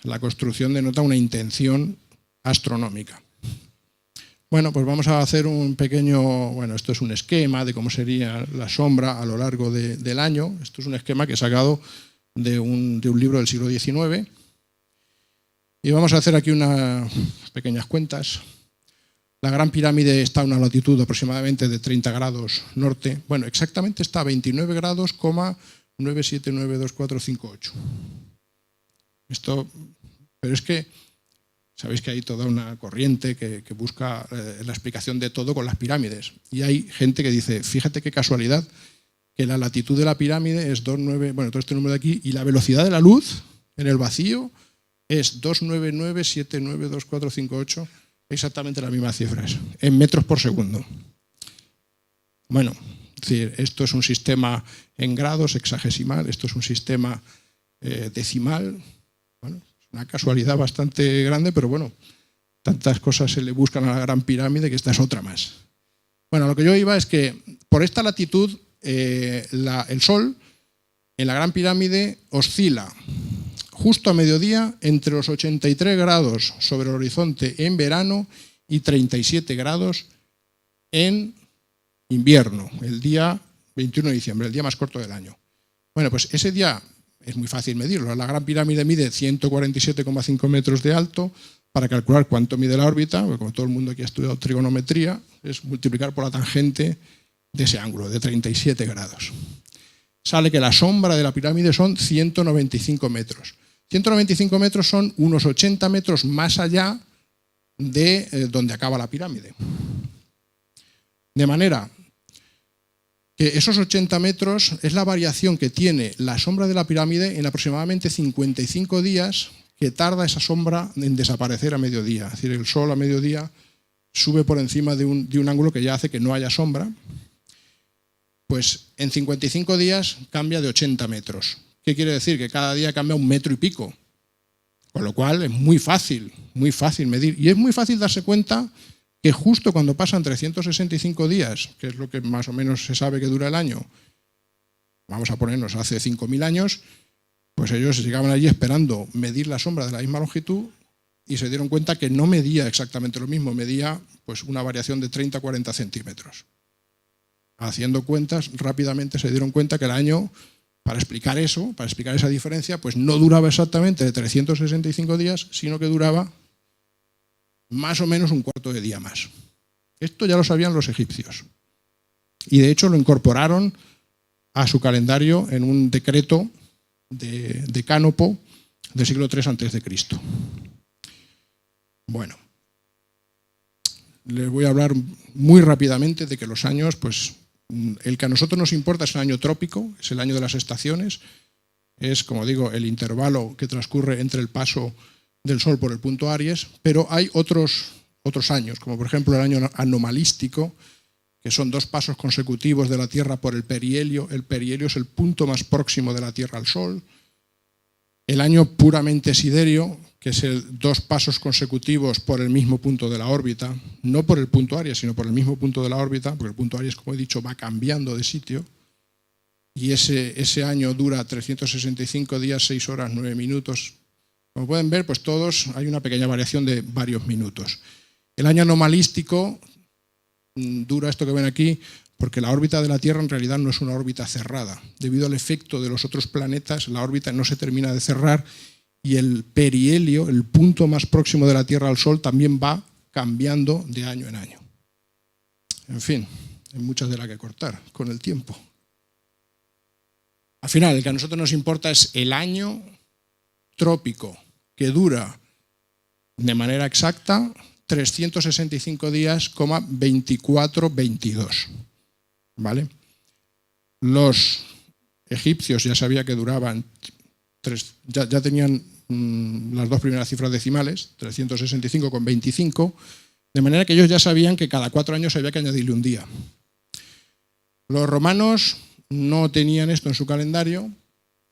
la construcción denota una intención astronómica. Bueno, pues vamos a hacer un pequeño, bueno, esto es un esquema de cómo sería la sombra a lo largo del año. Esto es un esquema que he sacado de un libro del siglo XIX. Y vamos a hacer aquí unas pequeñas cuentas. La Gran Pirámide está a una latitud aproximadamente de 30 grados norte. Bueno, exactamente está a 29 grados, 9792458. Pero es que sabéis que hay toda una corriente que busca la explicación de todo con las pirámides. Y hay gente que dice, fíjate qué casualidad, que la latitud de la pirámide es 29, bueno, todo este número de aquí, y la velocidad de la luz en el vacío es 299792458, exactamente las mismas cifras, en metros por segundo. Bueno, es decir, esto es un sistema en grados, hexagesimal, esto es un sistema decimal. Bueno, es una casualidad bastante grande, pero bueno, tantas cosas se le buscan a la Gran Pirámide que esta es otra más. Bueno, lo que yo iba es que por esta latitud el Sol en la Gran Pirámide oscila justo a mediodía entre los 83 grados sobre el horizonte en verano y 37 grados en invierno, el día 21 de diciembre, el día más corto del año. Bueno, pues ese día es muy fácil medirlo. La Gran Pirámide mide 147,5 metros de alto. Para calcular cuánto mide la órbita, porque como todo el mundo aquí ha estudiado trigonometría, es multiplicar por la tangente de ese ángulo, de 37 grados. Sale que la sombra de la pirámide son 195 metros. 195 metros son unos 80 metros más allá de donde acaba la pirámide. De manera que esos 80 metros es la variación que tiene la sombra de la pirámide en aproximadamente 55 días que tarda esa sombra en desaparecer a mediodía. Es decir, el sol a mediodía sube por encima de un ángulo que ya hace que no haya sombra. Pues en 55 días cambia de 80 metros. ¿Qué quiere decir? Que cada día cambia 1,5 metros. Con lo cual es muy fácil medir. Y es muy fácil darse cuenta que justo cuando pasan 365 días, que es lo que más o menos se sabe que dura el año, vamos a ponernos hace 5.000 años, pues ellos llegaban allí esperando medir la sombra de la misma longitud y se dieron cuenta que no medía exactamente lo mismo, medía pues una variación de 30-40 centímetros. Haciendo cuentas, rápidamente se dieron cuenta que el año, para explicar eso, para explicar esa diferencia, pues no duraba exactamente de 365 días, sino que duraba más o menos un cuarto de día más. Esto ya lo sabían los egipcios. Y de hecho lo incorporaron a su calendario en un decreto de Cánopo del siglo III a.C. Bueno, les voy a hablar muy rápidamente de que los años, pues el que a nosotros nos importa es un año trópico, es el año de las estaciones. es, como digo, el intervalo que transcurre entre el paso del Sol por el punto Aries, pero hay otros años, como por ejemplo el año anomalístico, que son 2 pasos consecutivos de la Tierra por el perihelio. El perihelio es el punto más próximo de la Tierra al Sol. El año puramente siderio, que es 2 pasos consecutivos por el mismo punto de la órbita, no por el punto Aries, sino por el mismo punto de la órbita, porque el punto Aries, como he dicho, va cambiando de sitio, y ese año dura 365 días, 6 horas, 9 minutos. Como pueden ver, pues todos hay una pequeña variación de varios minutos. El año anomalístico dura esto que ven aquí, porque la órbita de la Tierra en realidad no es una órbita cerrada. Debido al efecto de los otros planetas, la órbita no se termina de cerrar y el perihelio, el punto más próximo de la Tierra al Sol, también va cambiando de año en año. En fin, hay muchas de las que cortar con el tiempo. Al final, el que a nosotros nos importa es el año trópico, que dura de manera exacta 365 días, 24-22. ¿Vale? Los egipcios ya sabía que duraban, ya tenían las 2 primeras cifras decimales, 365 con 25, de manera que ellos ya sabían que cada 4 años había que añadirle un día. Los romanos no tenían esto en su calendario,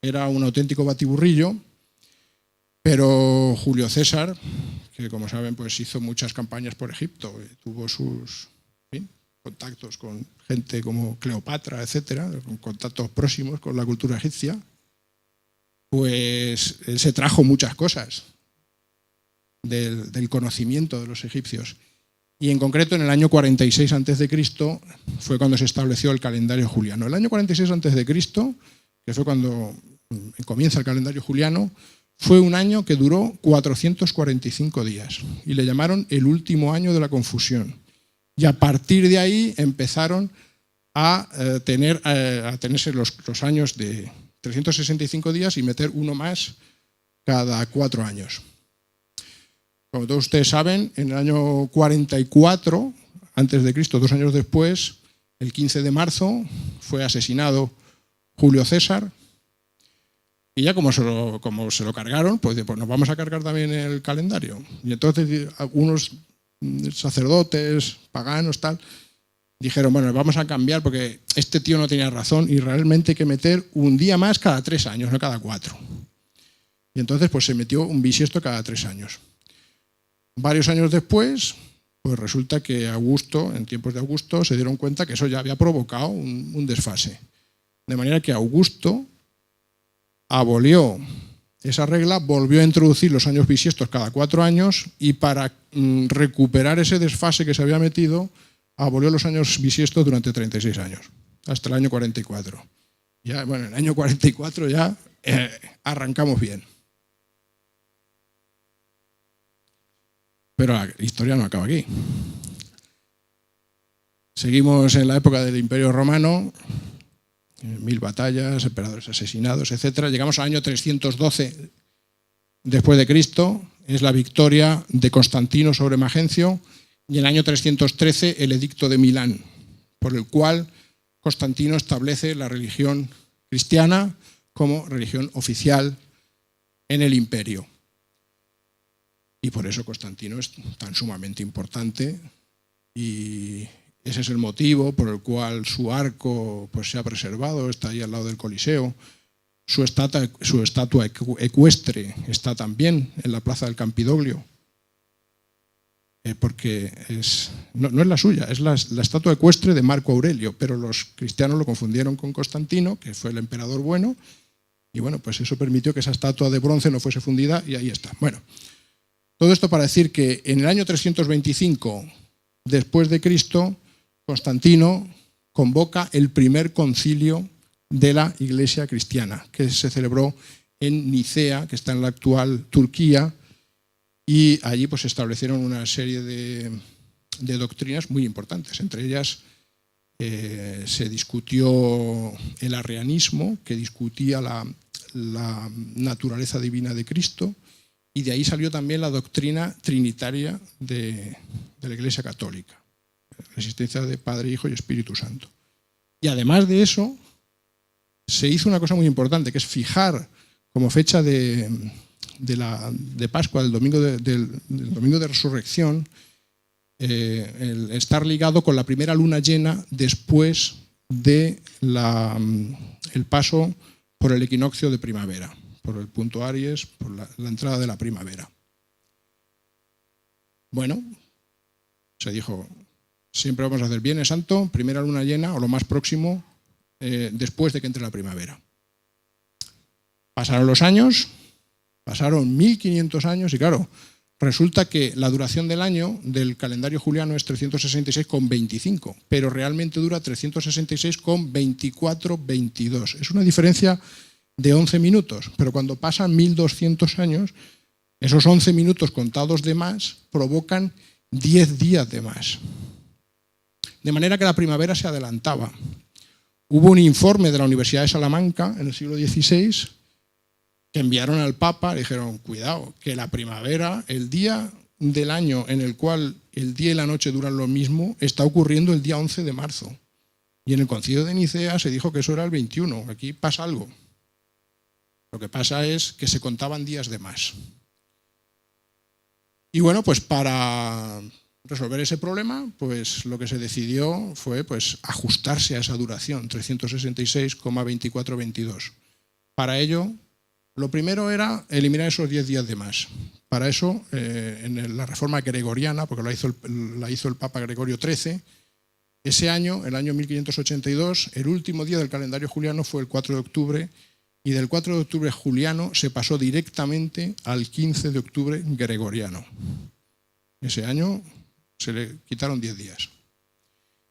era un auténtico batiburrillo, pero Julio César, que como saben pues hizo muchas campañas por Egipto, tuvo sus contactos con gente como Cleopatra, etcétera, con contactos próximos con la cultura egipcia, pues él se trajo muchas cosas del conocimiento de los egipcios. Y en concreto en el año 46 a.C. fue cuando se estableció el calendario juliano. El año 46 a.C., que fue cuando comienza el calendario juliano, fue un año que duró 445 días y le llamaron el último año de la confusión. Y a partir de ahí empezaron a tenerse los años de 365 días y meter uno más cada 4 años. Como todos ustedes saben, en el año 44 a.C., 2 años después, el 15 de marzo, fue asesinado Julio César. Y ya como se lo cargaron, pues nos vamos a cargar también el calendario. Y entonces algunos sacerdotes, paganos, tal, dijeron, bueno, vamos a cambiar porque este tío no tenía razón y realmente hay que meter un día más cada 3 años, no cada 4. Y entonces pues se metió un bisiesto cada 3 años. Varios años después, pues resulta que Augusto, en tiempos de Augusto, se dieron cuenta que eso ya había provocado un desfase. De manera que Augusto abolió esa regla, volvió a introducir los años bisiestos cada 4 años y para recuperar ese desfase que se había metido, abolió los años bisiestos durante 36 años, hasta el año 44. Ya, bueno, en el año 44 ya arrancamos bien. Pero la historia no acaba aquí. Seguimos en la época del Imperio Romano, 1000 batallas, emperadores asesinados, etc. Llegamos al año 312 después de Cristo, es la victoria de Constantino sobre Magencio, y en el año 313 el Edicto de Milán, por el cual Constantino establece la religión cristiana como religión oficial en el imperio. Y por eso Constantino es tan sumamente importante y ese es el motivo por el cual su arco pues, se ha preservado, está ahí al lado del Coliseo. Su estatua ecuestre está también en la plaza del Campidoglio, porque no es la suya, es la estatua ecuestre de Marco Aurelio, pero los cristianos lo confundieron con Constantino, que fue el emperador bueno, y bueno, pues eso permitió que esa estatua de bronce no fuese fundida y ahí está. Bueno, todo esto para decir que en el año 325 después de Cristo, Constantino convoca el primer concilio de la Iglesia cristiana, que se celebró en Nicea, que está en la actual Turquía, y allí pues, se establecieron una serie de doctrinas muy importantes. Entre ellas se discutió el arrianismo, que discutía la naturaleza divina de Cristo, y de ahí salió también la doctrina trinitaria de la Iglesia católica, la existencia de Padre, Hijo y Espíritu Santo. Y además de eso, se hizo una cosa muy importante, que es fijar como fecha de Pascua, del domingo de Resurrección, el estar ligado con la primera luna llena después de el paso por el equinoccio de primavera, por el punto Aries, por la entrada de la primavera. Bueno, se dijo, siempre vamos a hacer Viernes Santo, primera luna llena o lo más próximo después de que entre la primavera. Pasaron los años, pasaron 1500 años y claro, resulta que la duración del año del calendario juliano es 366,25, pero realmente dura 366,24-22. Es una diferencia de 11 minutos, pero cuando pasan 1200 años, esos 11 minutos contados de más provocan 10 días de más. De manera que la primavera se adelantaba. Hubo un informe de la Universidad de Salamanca en el siglo XVI que enviaron al Papa y dijeron, cuidado, que la primavera, el día del año en el cual el día y la noche duran lo mismo, está ocurriendo el día 11 de marzo. Y en el Concilio de Nicea se dijo que eso era el 21. Aquí pasa algo. Lo que pasa es que se contaban días de más. Y bueno, pues para resolver ese problema, pues lo que se decidió fue pues ajustarse a esa duración, 366,24-22. Para ello, lo primero era eliminar esos 10 días de más. Para eso, en la reforma gregoriana, porque la hizo el Papa Gregorio XIII, ese año, el año 1582, el último día del calendario juliano fue el 4 de octubre, y del 4 de octubre juliano se pasó directamente al 15 de octubre gregoriano. Ese año se le quitaron 10 días.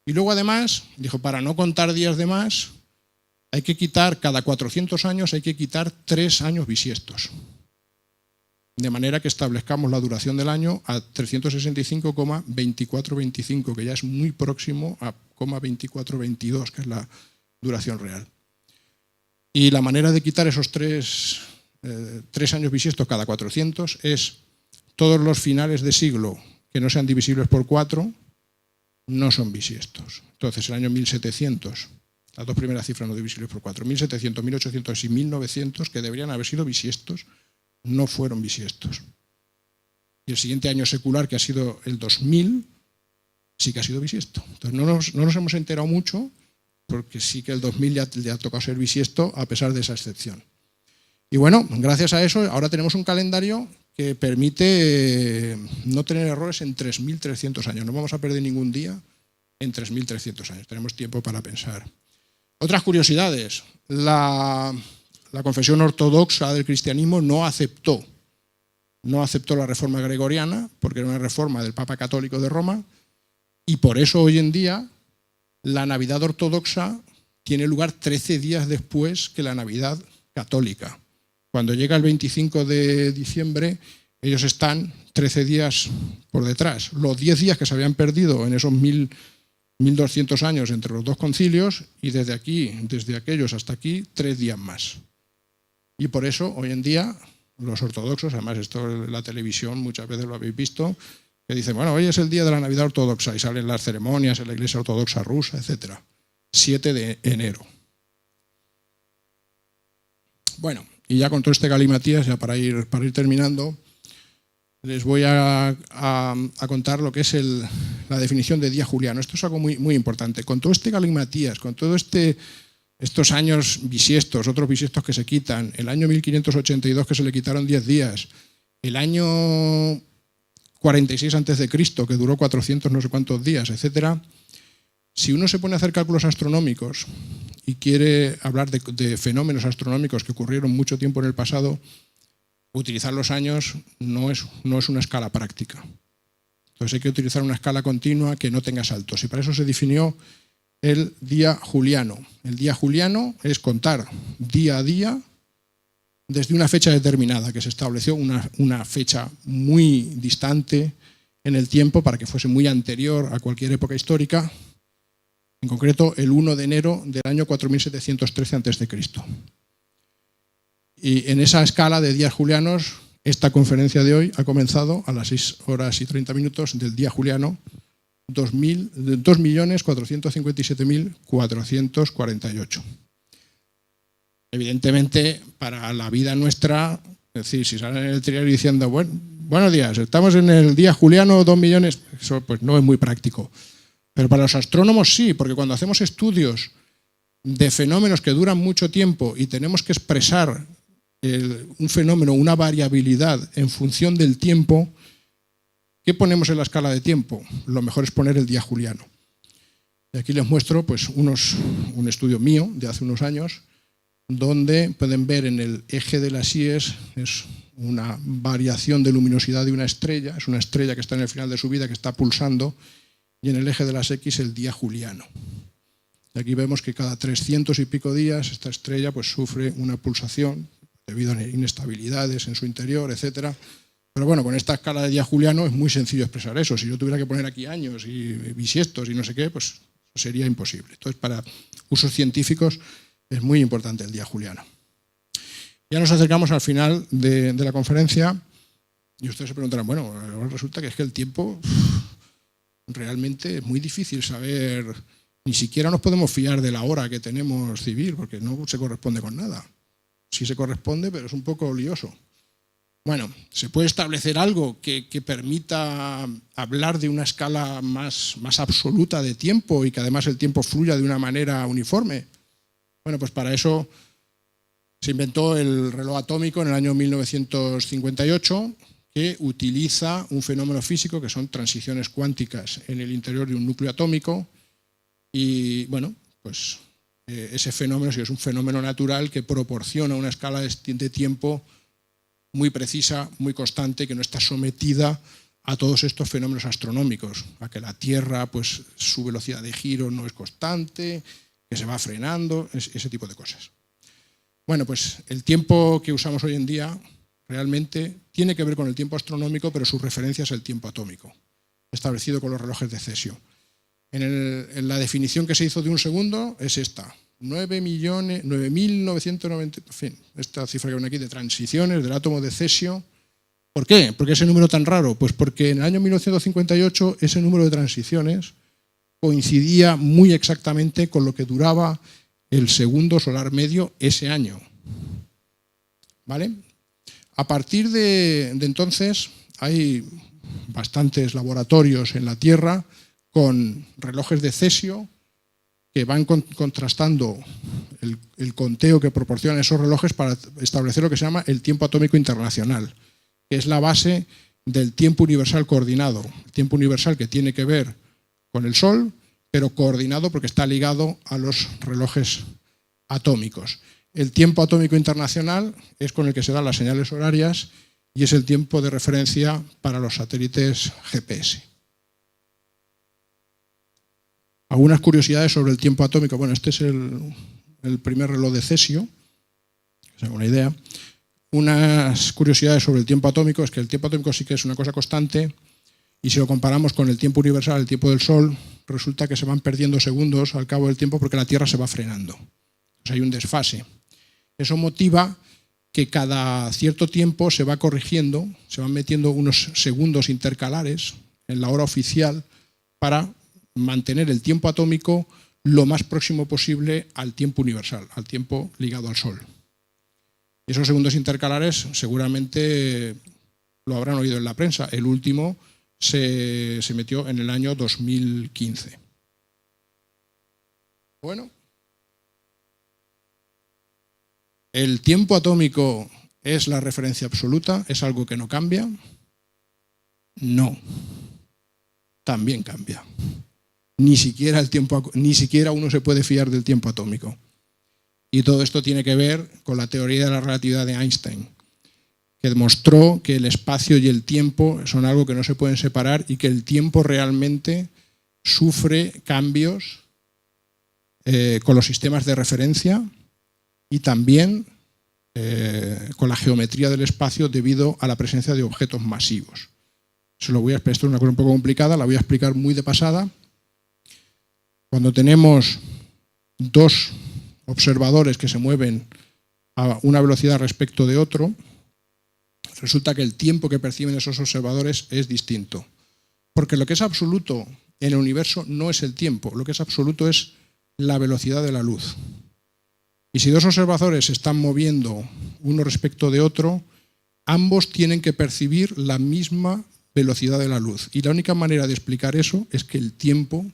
Y luego además, dijo, para no contar días de más, hay que quitar, cada 400 años hay que quitar 3 años bisiestos. De manera que establezcamos la duración del año a 365,2425, que ya es muy próximo a 0,2422, que es la duración real. Y la manera de quitar esos 3 años bisiestos cada 400 es todos los finales de siglo que no sean divisibles por 4 no son bisiestos. Entonces, el año 1700, las dos primeras cifras no divisibles por 4, 1700, 1800 y 1900, que deberían haber sido bisiestos, no fueron bisiestos. Y el siguiente año secular, que ha sido el 2000, sí que ha sido bisiesto. Entonces, no nos hemos enterado mucho, porque sí que el 2000 ya ha tocado ser bisiesto a pesar de esa excepción. Y bueno, gracias a eso ahora tenemos un calendario que permite no tener errores en 3.300 años. No vamos a perder ningún día en 3.300 años. Tenemos tiempo para pensar. Otras curiosidades. La confesión ortodoxa del cristianismo no aceptó la reforma gregoriana, porque era una reforma del Papa Católico de Roma, y por eso hoy en día la Navidad ortodoxa tiene lugar 13 días después que la Navidad católica. Cuando llega el 25 de diciembre, ellos están 13 días por detrás. Los 10 días que se habían perdido en esos 1200 años entre los dos concilios, y desde aquellos hasta aquí, 3 días más. Y por eso, hoy en día, los ortodoxos, además esto en la televisión muchas veces lo habéis visto, que dicen, bueno, hoy es el día de la Navidad ortodoxa, y salen las ceremonias en la Iglesia Ortodoxa Rusa, etc. 7 de enero. Bueno, y ya con todo este galimatías, ya para ir terminando, les voy a contar lo que es la definición de día juliano. Esto es algo muy, muy importante. Con todo este galimatías, con todo estos años bisiestos, otros bisiestos que se quitan, el año 1582 que se le quitaron 10 días, el año 46 a.C., que duró 400 no sé cuántos días, etc. Si uno se pone a hacer cálculos astronómicos y quiere hablar de fenómenos astronómicos que ocurrieron mucho tiempo en el pasado, utilizar los años no es una escala práctica. Entonces hay que utilizar una escala continua que no tenga saltos. Y para eso se definió el día juliano. El día juliano es contar día a día desde una fecha determinada, que se estableció una fecha muy distante en el tiempo para que fuese muy anterior a cualquier época histórica, en concreto el 1 de enero del año 4713 a.C. Y en esa escala de días julianos, esta conferencia de hoy ha comenzado a las 6:30 del día juliano 2.457.448. Evidentemente, para la vida nuestra, es decir, si salen en el diario diciendo, bueno, buenos días, estamos en el día juliano, 2 millones, eso pues no es muy práctico. Pero para los astrónomos sí, porque cuando hacemos estudios de fenómenos que duran mucho tiempo y tenemos que expresar un fenómeno, una variabilidad en función del tiempo, ¿qué ponemos en la escala de tiempo? Lo mejor es poner el día juliano. Y aquí les muestro pues, un estudio mío de hace unos años, donde pueden ver en el eje de las IES es una variación de luminosidad de una estrella, es una estrella que está en el final de su vida, que está pulsando, y en el eje de las X el día juliano. Y aquí vemos que cada 300 y pico días esta estrella pues, sufre una pulsación debido a inestabilidades en su interior, etc. Pero bueno, con esta escala de día juliano es muy sencillo expresar eso. Si yo tuviera que poner aquí años y bisiestos y no sé qué, pues sería imposible. Entonces, para usos científicos es muy importante el día juliano. Ya nos acercamos al final de la conferencia y ustedes se preguntarán, bueno, resulta que es que el tiempo realmente es muy difícil saber, ni siquiera nos podemos fiar de la hora que tenemos civil, porque no se corresponde con nada. Sí se corresponde, pero es un poco lioso. Bueno, ¿se puede establecer algo que permita hablar de una escala más absoluta de tiempo y que además el tiempo fluya de una manera uniforme? Bueno, pues para eso se inventó el reloj atómico en el año 1958, que utiliza un fenómeno físico que son transiciones cuánticas en el interior de un núcleo atómico y, bueno, pues ese fenómeno sí es un fenómeno natural que proporciona una escala de tiempo muy precisa, muy constante, que no está sometida a todos estos fenómenos astronómicos, a que la Tierra, pues su velocidad de giro no es constante, que se va frenando, ese tipo de cosas. Bueno, pues el tiempo que usamos hoy en día realmente tiene que ver con el tiempo astronómico, pero su referencia es el tiempo atómico, establecido con los relojes de Cesio. En la definición que se hizo de un segundo es esta, 9.990, en fin, esta cifra que ven aquí de transiciones del átomo de Cesio. ¿Por qué? ¿Por qué ese número tan raro? Pues porque en el año 1958 ese número de transiciones coincidía muy exactamente con lo que duraba el segundo solar medio ese año. ¿Vale? A partir de entonces hay bastantes laboratorios en la Tierra con relojes de Cesio que van contrastando el conteo que proporcionan esos relojes para establecer lo que se llama el tiempo atómico internacional, que es la base del tiempo universal coordinado, el tiempo universal que tiene que ver con el Sol, pero coordinado porque está ligado a los relojes atómicos. El tiempo atómico internacional es con el que se dan las señales horarias y es el tiempo de referencia para los satélites GPS. Algunas curiosidades sobre el tiempo atómico. Bueno, este es el primer reloj de Cesio, que se haga una idea. Unas curiosidades sobre el tiempo atómico es que el tiempo atómico sí que es una cosa constante y si lo comparamos con el tiempo universal, el tiempo del Sol, resulta que se van perdiendo segundos al cabo del tiempo porque la Tierra se va frenando. O sea, hay un desfase. Eso motiva que cada cierto tiempo se va corrigiendo, se van metiendo unos segundos intercalares en la hora oficial para mantener el tiempo atómico lo más próximo posible al tiempo universal, al tiempo ligado al Sol. Y esos segundos intercalares seguramente lo habrán oído en la prensa. El último se metió en el año 2015. Bueno, ¿el tiempo atómico es la referencia absoluta? ¿Es algo que no cambia? No, también cambia. Ni siquiera uno se puede fiar del tiempo atómico. Y todo esto tiene que ver con la teoría de la relatividad de Einstein, que demostró que el espacio y el tiempo son algo que no se pueden separar y que el tiempo realmente sufre cambios con los sistemas de referencia y también con la geometría del espacio debido a la presencia de objetos masivos. Se lo voy a explicar, esto es una cosa un poco complicada, la voy a explicar muy de pasada. Cuando tenemos dos observadores que se mueven a una velocidad respecto de otro, resulta que el tiempo que perciben esos observadores es distinto. Porque lo que es absoluto en el universo no es el tiempo, lo que es absoluto es la velocidad de la luz. Y si dos observadores se están moviendo uno respecto de otro, ambos tienen que percibir la misma velocidad de la luz. Y la única manera de explicar eso es que el tiempo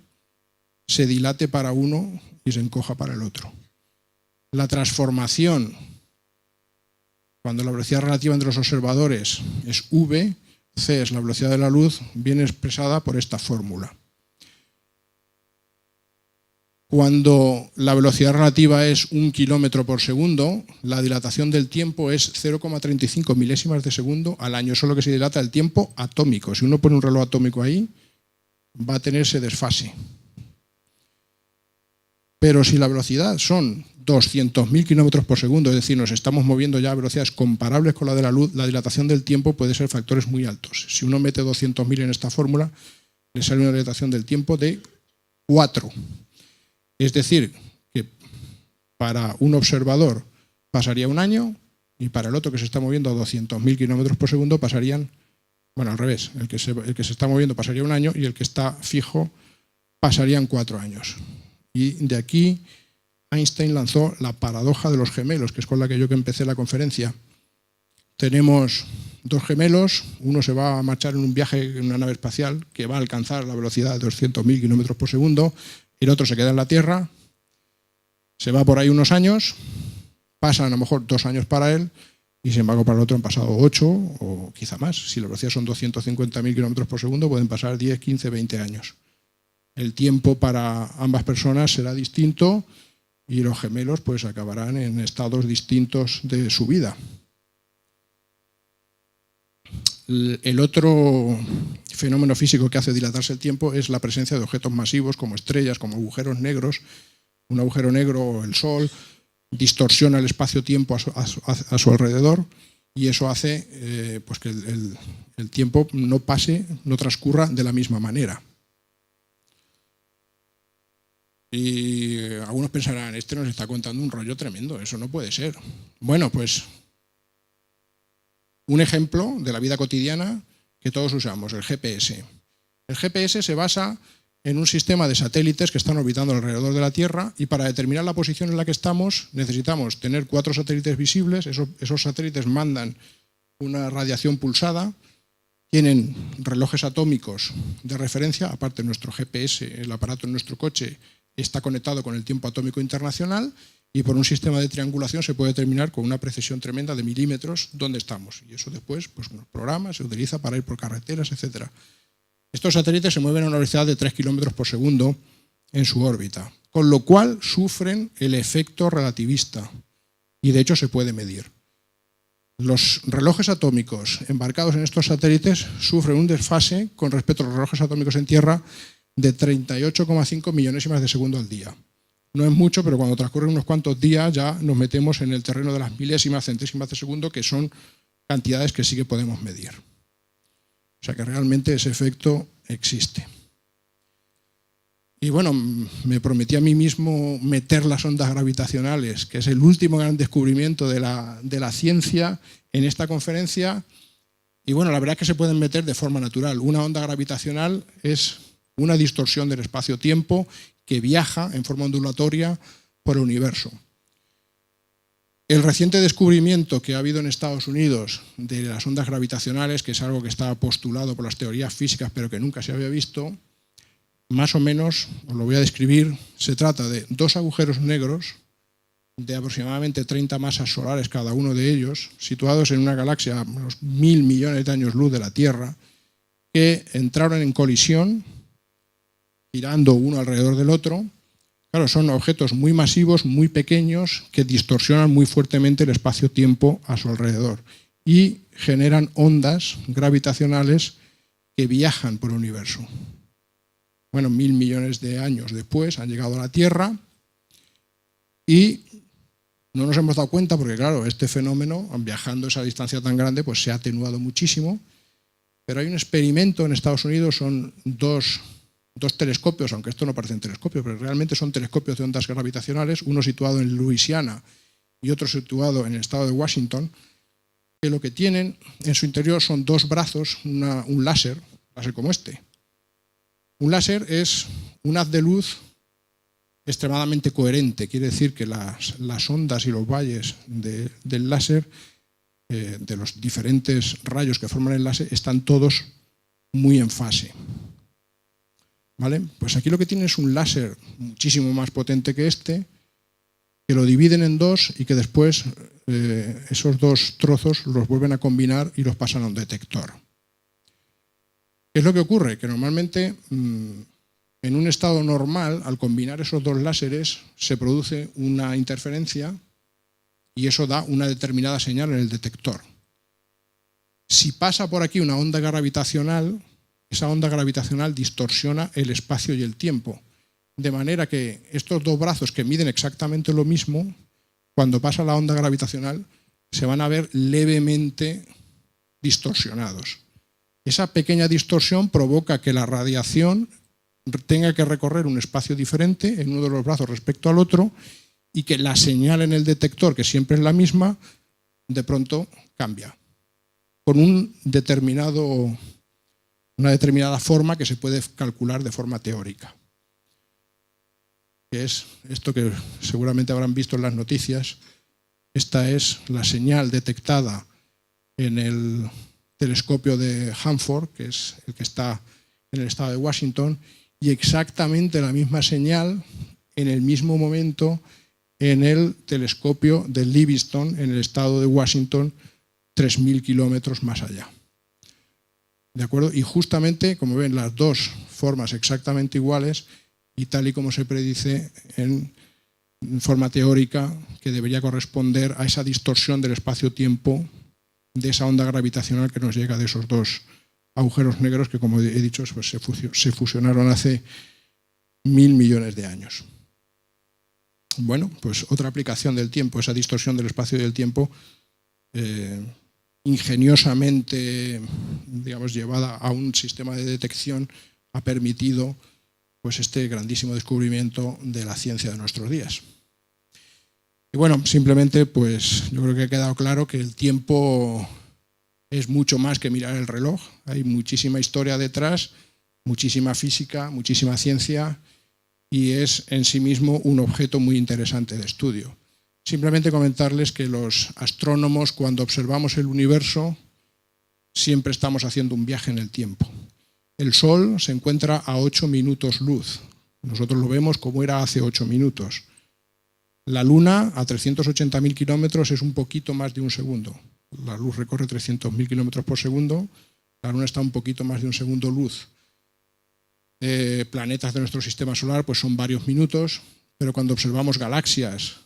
se dilate para uno y se encoja para el otro. La transformación, cuando la velocidad relativa entre los observadores es v, c es la velocidad de la luz, viene expresada por esta fórmula. Cuando la velocidad relativa es 1 kilómetro por segundo, la dilatación del tiempo es 0,35 milésimas de segundo al año. Eso es lo que se dilata el tiempo atómico. Si uno pone un reloj atómico ahí, va a tener ese desfase. Pero si la velocidad son 200.000 kilómetros por segundo, es decir, nos estamos moviendo ya a velocidades comparables con la de la luz, la dilatación del tiempo puede ser factores muy altos. Si uno mete 200.000 en esta fórmula, le sale una dilatación del tiempo de 4. Es decir, que para un observador pasaría un año y para el otro que se está moviendo a 200.000 kilómetros por segundo pasarían, bueno, al revés, el que se está moviendo pasaría un año y el que está fijo pasarían 4 años. Y de aquí Einstein lanzó la paradoja de los gemelos, que es con la que yo empecé la conferencia. Tenemos dos gemelos, uno se va a marchar en un viaje en una nave espacial que va a alcanzar la velocidad de 200.000 kilómetros por segundo, el otro se queda en la Tierra, se va por ahí unos años, pasan a lo mejor 2 años para él y sin embargo para el otro han pasado 8 o quizá más. Si la velocidad son 250.000 kilómetros por segundo pueden pasar 10, 15, 20 años. El tiempo para ambas personas será distinto y los gemelos pues acabarán en estados distintos de su vida. El otro fenómeno físico que hace dilatarse el tiempo es la presencia de objetos masivos como estrellas, como agujeros negros. Un agujero negro o el Sol distorsiona el espacio-tiempo a su alrededor y eso hace pues que el tiempo no transcurra de la misma manera. Y algunos pensarán, este nos está contando un rollo tremendo, eso no puede ser. Bueno, pues un ejemplo de la vida cotidiana que todos usamos, el GPS. El GPS se basa en un sistema de satélites que están orbitando alrededor de la Tierra y para determinar la posición en la que estamos necesitamos tener 4 satélites visibles. Esos satélites mandan una radiación pulsada, tienen relojes atómicos de referencia, aparte nuestro GPS, el aparato en nuestro coche, está conectado con el tiempo atómico internacional y por un sistema de triangulación se puede determinar con una precisión tremenda de milímetros dónde estamos. Y eso después, pues con los programas, se utiliza para ir por carreteras, etc. Estos satélites se mueven a una velocidad de 3 kilómetros por segundo en su órbita, con lo cual sufren el efecto relativista y de hecho se puede medir. Los relojes atómicos embarcados en estos satélites sufren un desfase con respecto a los relojes atómicos en Tierra de 38,5 millonésimas de segundo al día. No es mucho, pero cuando transcurren unos cuantos días ya nos metemos en el terreno de las milésimas, centésimas de segundo, que son cantidades que sí que podemos medir. O sea que realmente ese efecto existe. Y bueno, me prometí a mí mismo meter las ondas gravitacionales, que es el último gran descubrimiento de la ciencia en esta conferencia. Y bueno, la verdad es que se pueden meter de forma natural. Una onda gravitacional es una distorsión del espacio-tiempo que viaja en forma ondulatoria por el universo. El reciente descubrimiento que ha habido en Estados Unidos de las ondas gravitacionales, que es algo que está postulado por las teorías físicas pero que nunca se había visto, más o menos, os lo voy a describir, se trata de 2 agujeros negros de aproximadamente 30 masas solares cada uno de ellos, situados en una galaxia a unos 1.000 millones de años luz de la Tierra, que entraron en colisión girando uno alrededor del otro. Claro, son objetos muy masivos, muy pequeños, que distorsionan muy fuertemente el espacio-tiempo a su alrededor y generan ondas gravitacionales que viajan por el universo. Bueno, 1.000 millones de años después han llegado a la Tierra y no nos hemos dado cuenta porque, claro, este fenómeno, viajando esa distancia tan grande, pues se ha atenuado muchísimo. Pero hay un experimento en Estados Unidos, son dos telescopios, aunque esto no parecen telescopios, pero realmente son telescopios de ondas gravitacionales, uno situado en Luisiana y otro situado en el estado de Washington, que lo que tienen en su interior son 2 brazos, un láser como este. Un láser es un haz de luz extremadamente coherente. Quiere decir que las ondas y los valles del láser, de los diferentes rayos que forman el láser, están todos muy en fase. ¿Vale? Pues aquí lo que tiene es un láser muchísimo más potente que este, que lo dividen en dos y que después esos dos trozos los vuelven a combinar y los pasan a un detector. ¿Qué es lo que ocurre? Que normalmente en un estado normal, al combinar esos dos láseres, se produce una interferencia y eso da una determinada señal en el detector. Si pasa por aquí una onda gravitacional, esa onda gravitacional distorsiona el espacio y el tiempo, de manera que estos dos brazos que miden exactamente lo mismo, cuando pasa la onda gravitacional, se van a ver levemente distorsionados. Esa pequeña distorsión provoca que la radiación tenga que recorrer un espacio diferente en uno de los brazos respecto al otro y que la señal en el detector, que siempre es la misma, de pronto cambia con una determinada forma que se puede calcular de forma teórica. Que es esto que seguramente habrán visto en las noticias. Esta es la señal detectada en el telescopio de Hanford, que es el que está en el estado de Washington, y exactamente la misma señal en el mismo momento en el telescopio de Livingston, en el estado de Washington, 3.000 kilómetros más allá. ¿De acuerdo? Y justamente, como ven, las dos formas exactamente iguales y tal y como se predice en forma teórica que debería corresponder a esa distorsión del espacio-tiempo de esa onda gravitacional que nos llega de esos dos agujeros negros que, como he dicho, pues se fusionaron hace 1.000 millones de años. Bueno, pues otra aplicación del tiempo, esa distorsión del espacio y del tiempo, ingeniosamente, digamos, llevada a un sistema de detección, ha permitido pues este grandísimo descubrimiento de la ciencia de nuestros días. Y bueno, simplemente pues yo creo que ha quedado claro que el tiempo es mucho más que mirar el reloj. Hay muchísima historia detrás, muchísima física, muchísima ciencia y es en sí mismo un objeto muy interesante de estudio. Simplemente comentarles que los astrónomos, cuando observamos el universo, siempre estamos haciendo un viaje en el tiempo. El Sol se encuentra a 8 minutos luz. Nosotros lo vemos como era hace 8 minutos. La Luna, a 380.000 kilómetros, es un poquito más de un segundo. La luz recorre 300.000 kilómetros por segundo. La Luna está un poquito más de un segundo luz. Planetas de nuestro sistema solar pues son varios minutos, pero cuando observamos galaxias,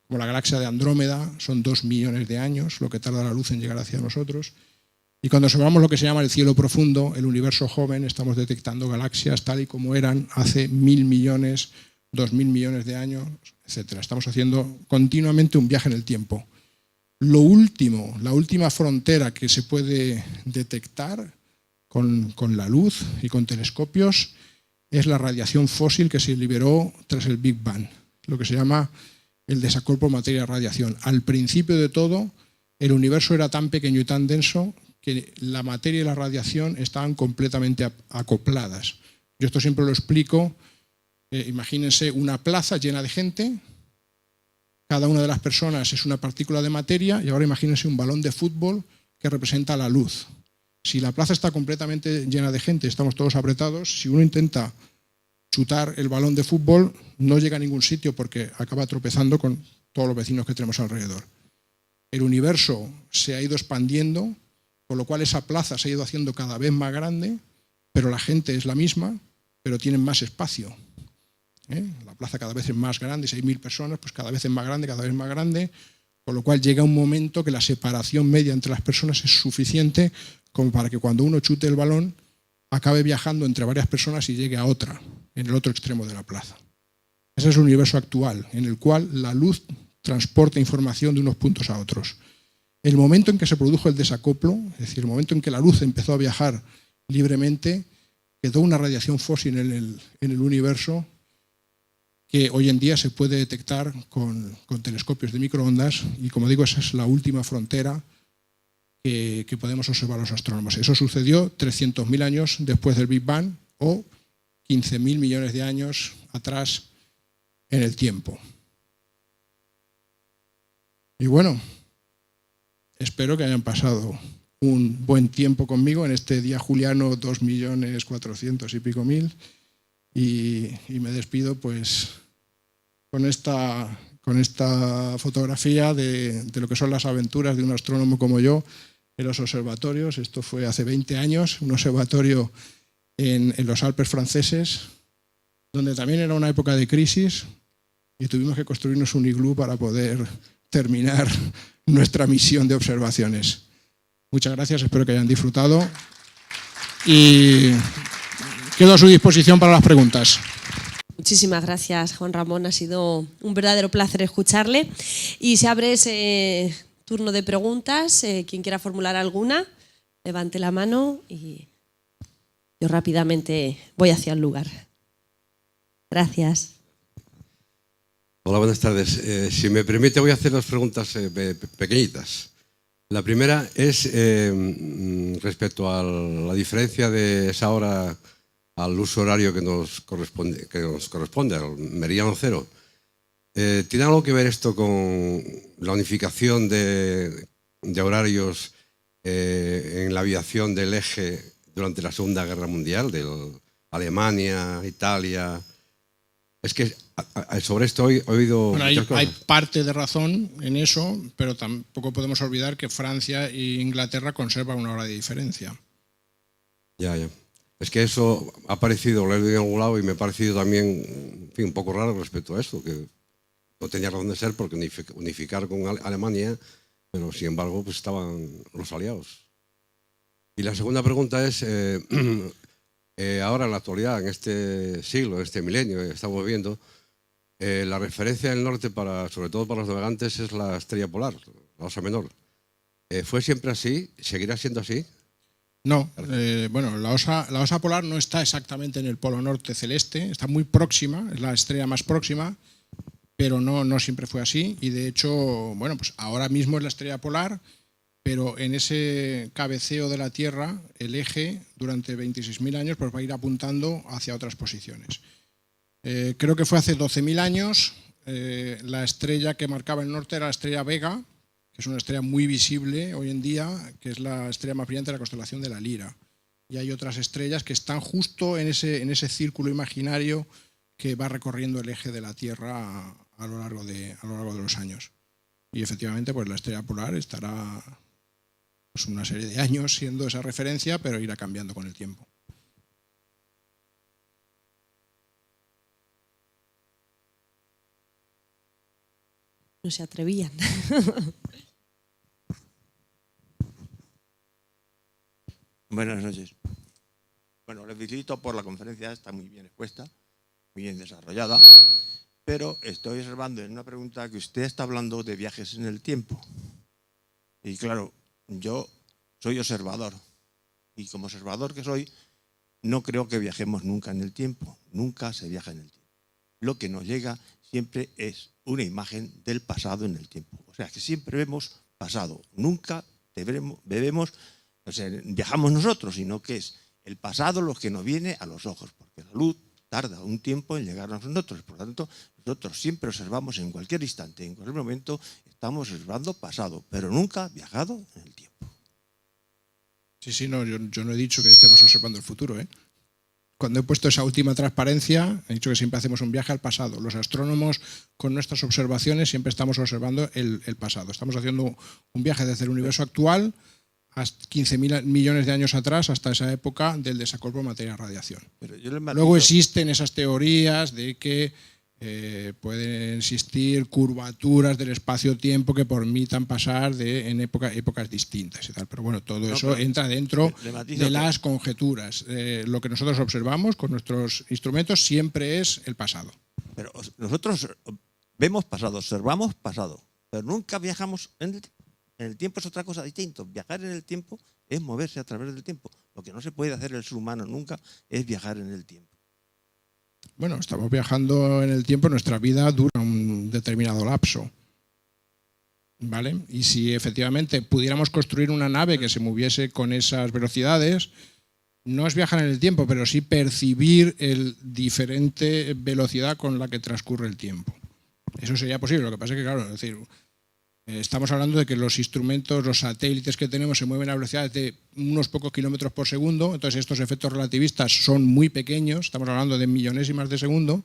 como la galaxia de Andrómeda, son 2 millones de años lo que tarda la luz en llegar hacia nosotros. Y cuando observamos lo que se llama el cielo profundo, el universo joven, estamos detectando galaxias tal y como eran hace 1.000 millones, 2.000 millones de años, etc. Estamos haciendo continuamente un viaje en el tiempo. Lo último, la última frontera que se puede detectar con la luz y con telescopios es la radiación fósil que se liberó tras el Big Bang, lo que se llama el desacoplo materia-radiación. Al principio de todo, el universo era tan pequeño y tan denso que la materia y la radiación estaban completamente acopladas. Yo esto siempre lo explico. Imagínense una plaza llena de gente, cada una de las personas es una partícula de materia y ahora imagínense un balón de fútbol que representa la luz. Si la plaza está completamente llena de gente, estamos todos apretados, si uno intenta chutar el balón de fútbol no llega a ningún sitio porque acaba tropezando con todos los vecinos que tenemos alrededor. El universo se ha ido expandiendo, con lo cual esa plaza se ha ido haciendo cada vez más grande, pero la gente es la misma, pero tienen más espacio. La plaza cada vez es más grande, 6.000 personas, pues cada vez es más grande, con lo cual llega un momento que la separación media entre las personas es suficiente como para que cuando uno chute el balón acabe viajando entre varias personas y llegue a otra, en el otro extremo de la plaza. Ese es el universo actual, en el cual la luz transporta información de unos puntos a otros. El momento en que se produjo el desacoplo, es decir, el momento en que la luz empezó a viajar libremente, quedó una radiación fósil en el universo que hoy en día se puede detectar con telescopios de microondas y, como digo, esa es la última frontera que podemos observar los astrónomos. Eso sucedió 300.000 años después del Big Bang o 15.000 millones de años atrás en el tiempo. Y bueno, espero que hayan pasado un buen tiempo conmigo en este día juliano 2.400.000 y pico. Y me despido pues con esta fotografía de lo que son las aventuras de un astrónomo como yo en los observatorios. Esto fue hace 20 años, un observatorio en los Alpes franceses, donde también era una época de crisis y tuvimos que construirnos un iglú para poder terminar nuestra misión de observaciones. Muchas gracias, espero que hayan disfrutado y quedo a su disposición para las preguntas. Muchísimas gracias, Juan Ramón. Ha sido un verdadero placer escucharle. Y se abre ese turno de preguntas. Quien quiera formular alguna, levante la mano y yo rápidamente voy hacia el lugar. Gracias. Hola, buenas tardes. Si me permite, voy a hacer dos preguntas pequeñitas. La primera es respecto a la diferencia de esa hora al uso horario que nos corresponde, al meridiano cero. ¿Tiene algo que ver esto con la unificación de horarios en la aviación del eje durante la Segunda Guerra Mundial, de Alemania, Italia? Es que sobre esto he oído... Bueno, hay parte de razón en eso, pero tampoco podemos olvidar que Francia e Inglaterra conservan una hora de diferencia. Ya. Es que eso ha parecido, lo he leído en algún lado y me ha parecido también, en fin, un poco raro respecto a esto, que no tenía razón de ser porque unificar con Alemania, pero sin embargo pues estaban los aliados. Y la segunda pregunta es, ahora en la actualidad, en este siglo, en este milenio que estamos viendo, la referencia del norte, sobre todo para los navegantes, es la estrella polar, la Osa Menor. ¿Fue siempre así? ¿Seguirá siendo así? No, bueno, la osa polar no está exactamente en el polo norte celeste, está muy próxima, es la estrella más próxima, pero no siempre fue así. Y de hecho, bueno, pues ahora mismo es la estrella polar, pero en ese cabeceo de la Tierra, el eje durante 26.000 años pues va a ir apuntando hacia otras posiciones. Creo que fue hace 12.000 años, la estrella que marcaba el norte era la estrella Vega, que es una estrella muy visible hoy en día, que es la estrella más brillante de la constelación de la Lira. Y hay otras estrellas que están justo en ese círculo imaginario que va recorriendo el eje de la Tierra a lo largo de los años. Y efectivamente, pues la estrella polar estará pues, una serie de años siendo esa referencia, pero irá cambiando con el tiempo. No se atrevían. Buenas noches. Bueno, les felicito por la conferencia, está muy bien expuesta, muy bien desarrollada, pero estoy observando en una pregunta que usted está hablando de viajes en el tiempo. Y claro, yo soy observador, y como observador que soy, no creo que viajemos nunca en el tiempo, nunca se viaja en el tiempo. Lo que nos llega siempre es una imagen del pasado en el tiempo. O sea, que siempre vemos pasado, nunca viajamos nosotros, sino que es el pasado lo que nos viene a los ojos, porque la luz tarda un tiempo en llegar a nosotros. Por lo tanto, nosotros siempre observamos en cualquier instante, en cualquier momento, estamos observando pasado, pero nunca viajado en el tiempo. Sí, no, yo no he dicho que estemos observando el futuro, ¿eh? Cuando he puesto esa última transparencia, he dicho que siempre hacemos un viaje al pasado. Los astrónomos, con nuestras observaciones, siempre estamos observando el pasado. Estamos haciendo un viaje desde el universo actual a 15.000 millones de años atrás, hasta esa época del desacoplo materia-radiación. Luego existen esas teorías de que pueden existir curvaturas del espacio-tiempo que permitan pasar en épocas distintas y tal. Pero bueno, todo eso entra dentro de las conjeturas. Lo que nosotros observamos con nuestros instrumentos siempre es el pasado. Pero nosotros vemos pasado, observamos pasado, pero nunca viajamos en el tiempo. En el tiempo es otra cosa distinta. Viajar en el tiempo es moverse a través del tiempo. Lo que no se puede hacer el ser humano nunca es viajar en el tiempo. Bueno, estamos viajando en el tiempo, nuestra vida dura un determinado lapso, ¿vale? Y si efectivamente pudiéramos construir una nave que se moviese con esas velocidades, no es viajar en el tiempo, pero sí percibir el diferente velocidad con la que transcurre el tiempo. Eso sería posible. Lo que pasa es que, claro, es decir, estamos hablando de que los instrumentos, los satélites que tenemos se mueven a velocidades de unos pocos kilómetros por segundo, entonces estos efectos relativistas son muy pequeños, estamos hablando de millonésimas de segundo,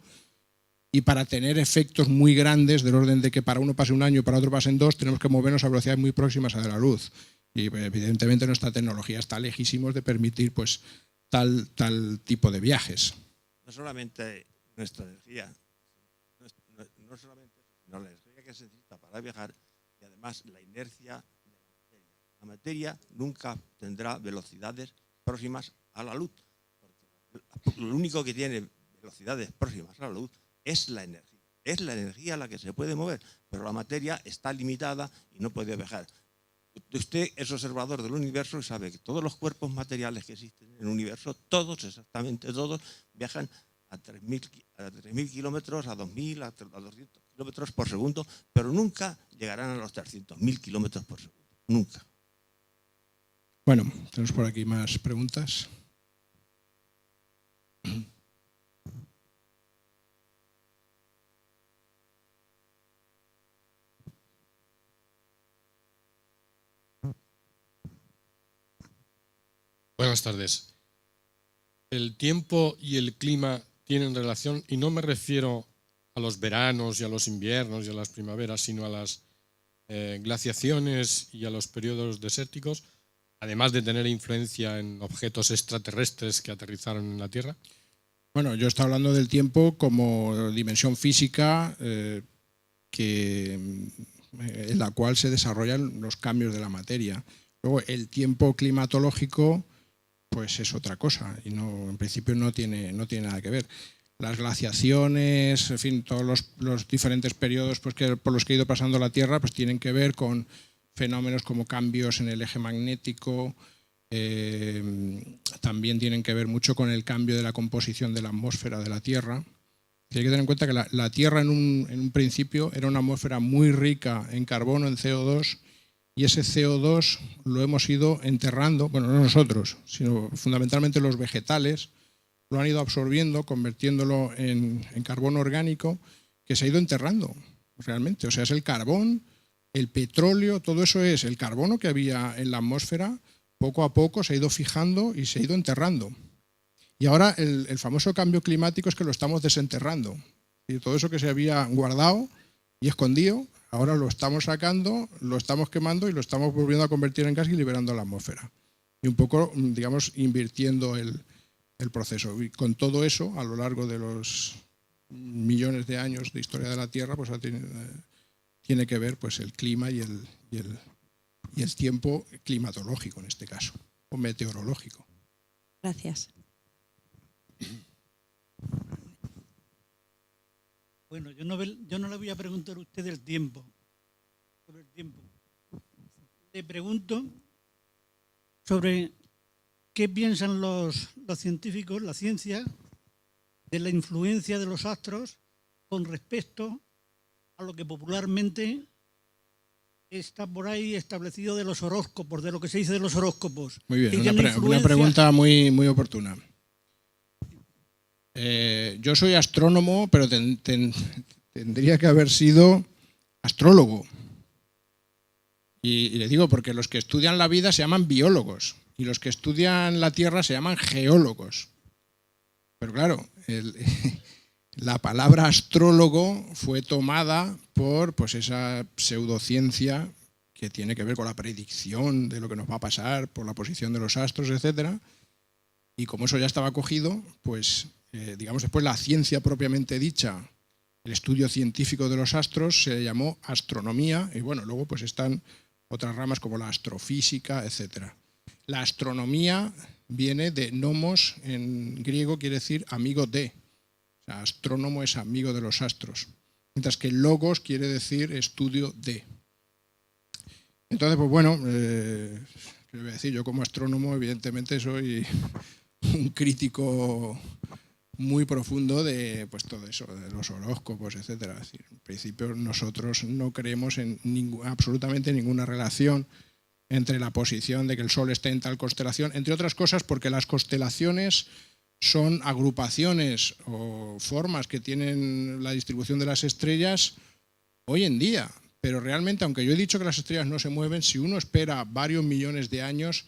y para tener efectos muy grandes, del orden de que para uno pase un año y para otro pasen 2, tenemos que movernos a velocidades muy próximas a la luz. Y evidentemente nuestra tecnología está lejísimos de permitir pues, tal tipo de viajes. No solamente nuestra energía, no solamente eso, sino la energía que se necesita para viajar y además la inercia de la materia. La materia nunca tendrá velocidades próximas a la luz, porque lo único que tiene velocidades próximas a la luz es la energía. Es la energía la que se puede mover, pero la materia está limitada y no puede viajar. Usted es observador del universo y sabe que todos los cuerpos materiales que existen en el universo, todos, exactamente todos, viajan a 3.000 kilómetros, a 2.000, a 200 kilómetros por segundo, pero nunca llegarán a los 300.000 kilómetros por segundo. Nunca. Bueno, tenemos por aquí más preguntas. Buenas tardes. El tiempo y el clima tienen relación, y no me refiero a los veranos y a los inviernos y a las primaveras, sino a las glaciaciones y a los periodos desérticos, además de tener influencia en objetos extraterrestres que aterrizaron en la Tierra. Bueno, yo estoy hablando del tiempo como dimensión física en la cual se desarrollan los cambios de la materia. Luego, el tiempo climatológico pues es otra cosa y no, en principio no tiene nada que ver. Las glaciaciones, en fin, todos los diferentes periodos pues, por los que ha ido pasando la Tierra pues tienen que ver con fenómenos como cambios en el eje magnético, también tienen que ver mucho con el cambio de la composición de la atmósfera de la Tierra. Hay que tener en cuenta que la Tierra en un principio era una atmósfera muy rica en carbono, en CO2, y ese CO2 lo hemos ido enterrando, bueno, no nosotros, sino fundamentalmente los vegetales, lo han ido absorbiendo, convirtiéndolo en carbono orgánico, que se ha ido enterrando realmente. O sea, es el carbón, el petróleo, todo eso es el carbono que había en la atmósfera, poco a poco se ha ido fijando y se ha ido enterrando. Y ahora el famoso cambio climático es que lo estamos desenterrando. Y todo eso que se había guardado y escondido, ahora lo estamos sacando, lo estamos quemando y lo estamos volviendo a convertir en gas y liberando a la atmósfera. Y un poco, digamos, invirtiendo el proceso. Y con todo eso, a lo largo de los millones de años de historia de la Tierra, pues tiene que ver pues, el clima y el tiempo climatológico en este caso, o meteorológico. Gracias. Bueno, yo no le voy a preguntar a usted del tiempo, sobre el tiempo. Le pregunto sobre qué piensan los científicos, la ciencia, de la influencia de los astros con respecto a lo que popularmente está por ahí establecido de los horóscopos, de lo que se dice de los horóscopos. Muy bien, una pregunta muy, muy oportuna. Yo soy astrónomo, pero tendría que haber sido astrólogo. Y le digo porque los que estudian la vida se llaman biólogos y los que estudian la Tierra se llaman geólogos. Pero claro, la palabra astrólogo fue tomada por pues, esa pseudociencia que tiene que ver con la predicción de lo que nos va a pasar, por la posición de los astros, etcétera. Y como eso ya estaba cogido, pues digamos después la ciencia propiamente dicha, el estudio científico de los astros se llamó astronomía y bueno, luego pues están otras ramas como la astrofísica, etcétera. La astronomía viene de nomos, en griego quiere decir amigo de. O sea, astrónomo es amigo de los astros. Mientras que logos quiere decir estudio de. Entonces, pues bueno, ¿qué voy a decir? Yo como astrónomo evidentemente soy un crítico muy profundo de pues, todo eso, de los horóscopos, etcétera. Es decir, en principio nosotros no creemos en absolutamente ninguna relación entre la posición de que el Sol esté en tal constelación, entre otras cosas porque las constelaciones son agrupaciones o formas que tienen la distribución de las estrellas hoy en día. Pero realmente, aunque yo he dicho que las estrellas no se mueven, si uno espera varios millones de años,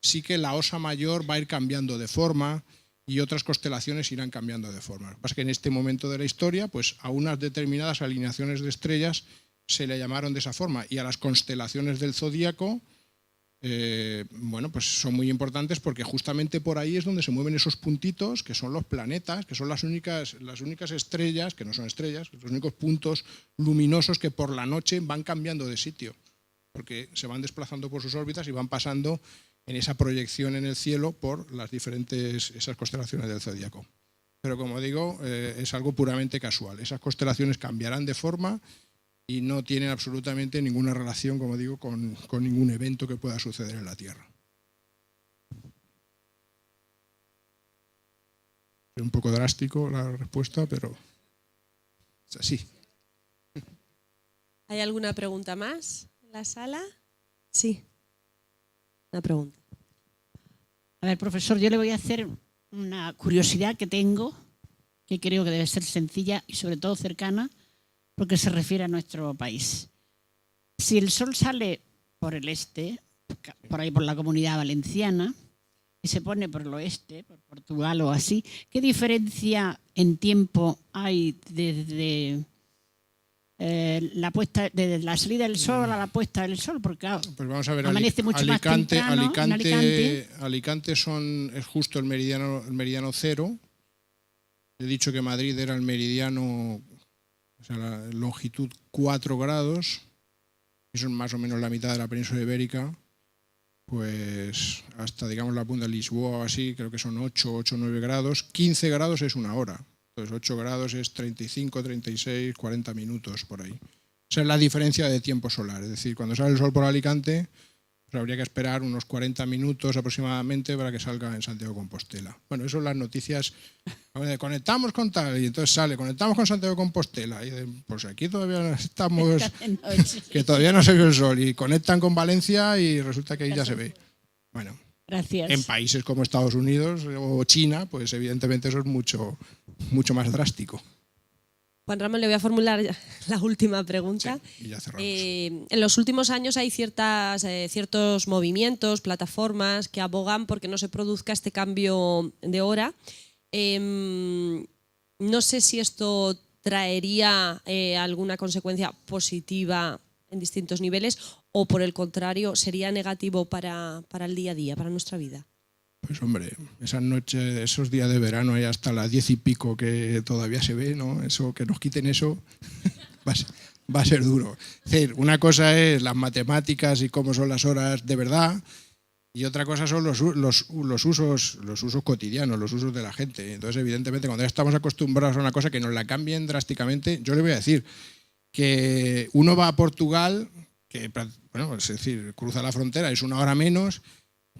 sí que la Osa Mayor va a ir cambiando de forma y otras constelaciones irán cambiando de forma. Lo que pasa es que en este momento de la historia, pues a unas determinadas alineaciones de estrellas se le llamaron de esa forma, y a las constelaciones del zodíaco, bueno, pues son muy importantes porque justamente por ahí es donde se mueven esos puntitos que son los planetas, que son las únicas estrellas, que no son estrellas, los únicos puntos luminosos que por la noche van cambiando de sitio, porque se van desplazando por sus órbitas y van pasando en esa proyección en el cielo por las diferentes, esas constelaciones del zodíaco. Pero como digo, es algo puramente casual. Esas constelaciones cambiarán de forma y no tienen absolutamente ninguna relación, como digo, con ningún evento que pueda suceder en la Tierra. Es un poco drástico la respuesta, pero es así. ¿Hay alguna pregunta más en la sala? Sí. Una pregunta. A ver, profesor, yo le voy a hacer una curiosidad que tengo, que creo que debe ser sencilla y sobre todo cercana, porque se refiere a nuestro país. Si el Sol sale por el este, por ahí por la Comunidad Valenciana, y se pone por el oeste, por Portugal o así, ¿qué diferencia en tiempo hay desde desde la salida del Sol a la puesta del Sol? Porque claro, pues vamos a ver, amanece mucho más temprano en Alicante. Alicante es justo el meridiano cero. He dicho que Madrid era el meridiano, o sea, la longitud 4 grados, eso es más o menos la mitad de la península ibérica, pues hasta, digamos, la punta de Lisboa o así, creo que son 8 o 9 grados. 15 grados es una hora, entonces 8 grados es 35, 36, 40 minutos por ahí. Esa es la diferencia de tiempo solar, es decir, cuando sale el Sol por Alicante, pues habría que esperar unos 40 minutos aproximadamente para que salga en Santiago de Compostela. Bueno, eso son las noticias. Conectamos con tal, y entonces sale, conectamos con Santiago de Compostela. Y pues aquí todavía estamos, que todavía no se ve el Sol. Y conectan con Valencia y resulta que ahí ya se ve. Bueno, gracias. En países como Estados Unidos o China, pues evidentemente eso es mucho más drástico. Juan Ramón, le voy a formular la última pregunta. Sí, y ya cerramos. En los últimos años hay ciertos movimientos, plataformas que abogan porque no se produzca este cambio de hora. No sé si esto traería alguna consecuencia positiva en distintos niveles o, por el contrario, sería negativo para el día a día, para nuestra vida. Pues hombre, esas noches, esos días de verano hay hasta las 10 y pico que todavía se ve, ¿no? Eso, que nos quiten eso va a ser duro. Es decir, una cosa es las matemáticas y cómo son las horas de verdad, y otra cosa son los usos cotidianos, los usos de la gente. Entonces, evidentemente, cuando ya estamos acostumbrados a una cosa, que nos la cambien drásticamente, yo le voy a decir que uno va a Portugal, que, bueno, es decir, cruza la frontera, es una hora menos.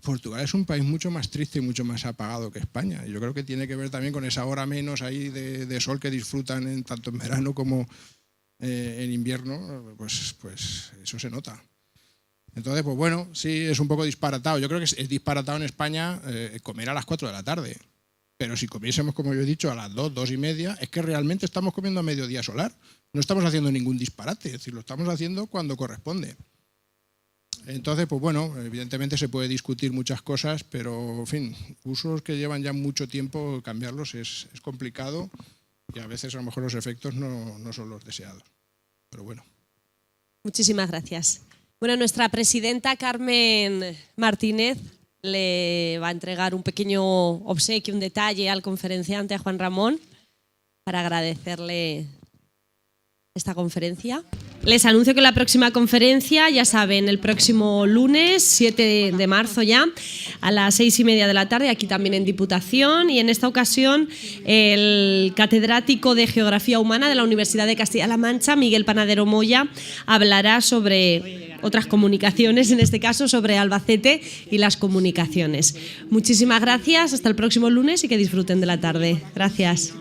Portugal es un país mucho más triste y mucho más apagado que España. Yo creo que tiene que ver también con esa hora menos ahí de sol que disfrutan tanto en verano como en invierno, pues eso se nota. Entonces, pues bueno, sí, es un poco disparatado. Yo creo que es disparatado en España comer a las 4 de la tarde. Pero si comiésemos, como yo he dicho, a las 2, 2 y media, es que realmente estamos comiendo a mediodía solar. No estamos haciendo ningún disparate, es decir, lo estamos haciendo cuando corresponde. Entonces, pues bueno, evidentemente se puede discutir muchas cosas, pero, en fin, usos que llevan ya mucho tiempo, cambiarlos es complicado y a veces a lo mejor los efectos no son los deseados. Pero bueno. Muchísimas gracias. Bueno, nuestra presidenta Carmen Martínez le va a entregar un pequeño obsequio, un detalle al conferenciante, a Juan Ramón, para agradecerle esta conferencia. Les anuncio que la próxima conferencia, ya saben, el próximo lunes, 7 de marzo ya, a las 6:30 de la tarde, aquí también en Diputación, y en esta ocasión el catedrático de Geografía Humana de la Universidad de Castilla-La Mancha, Miguel Panadero Moya, hablará sobre otras comunicaciones, en este caso sobre Albacete y las comunicaciones. Muchísimas gracias, hasta el próximo lunes y que disfruten de la tarde. Gracias.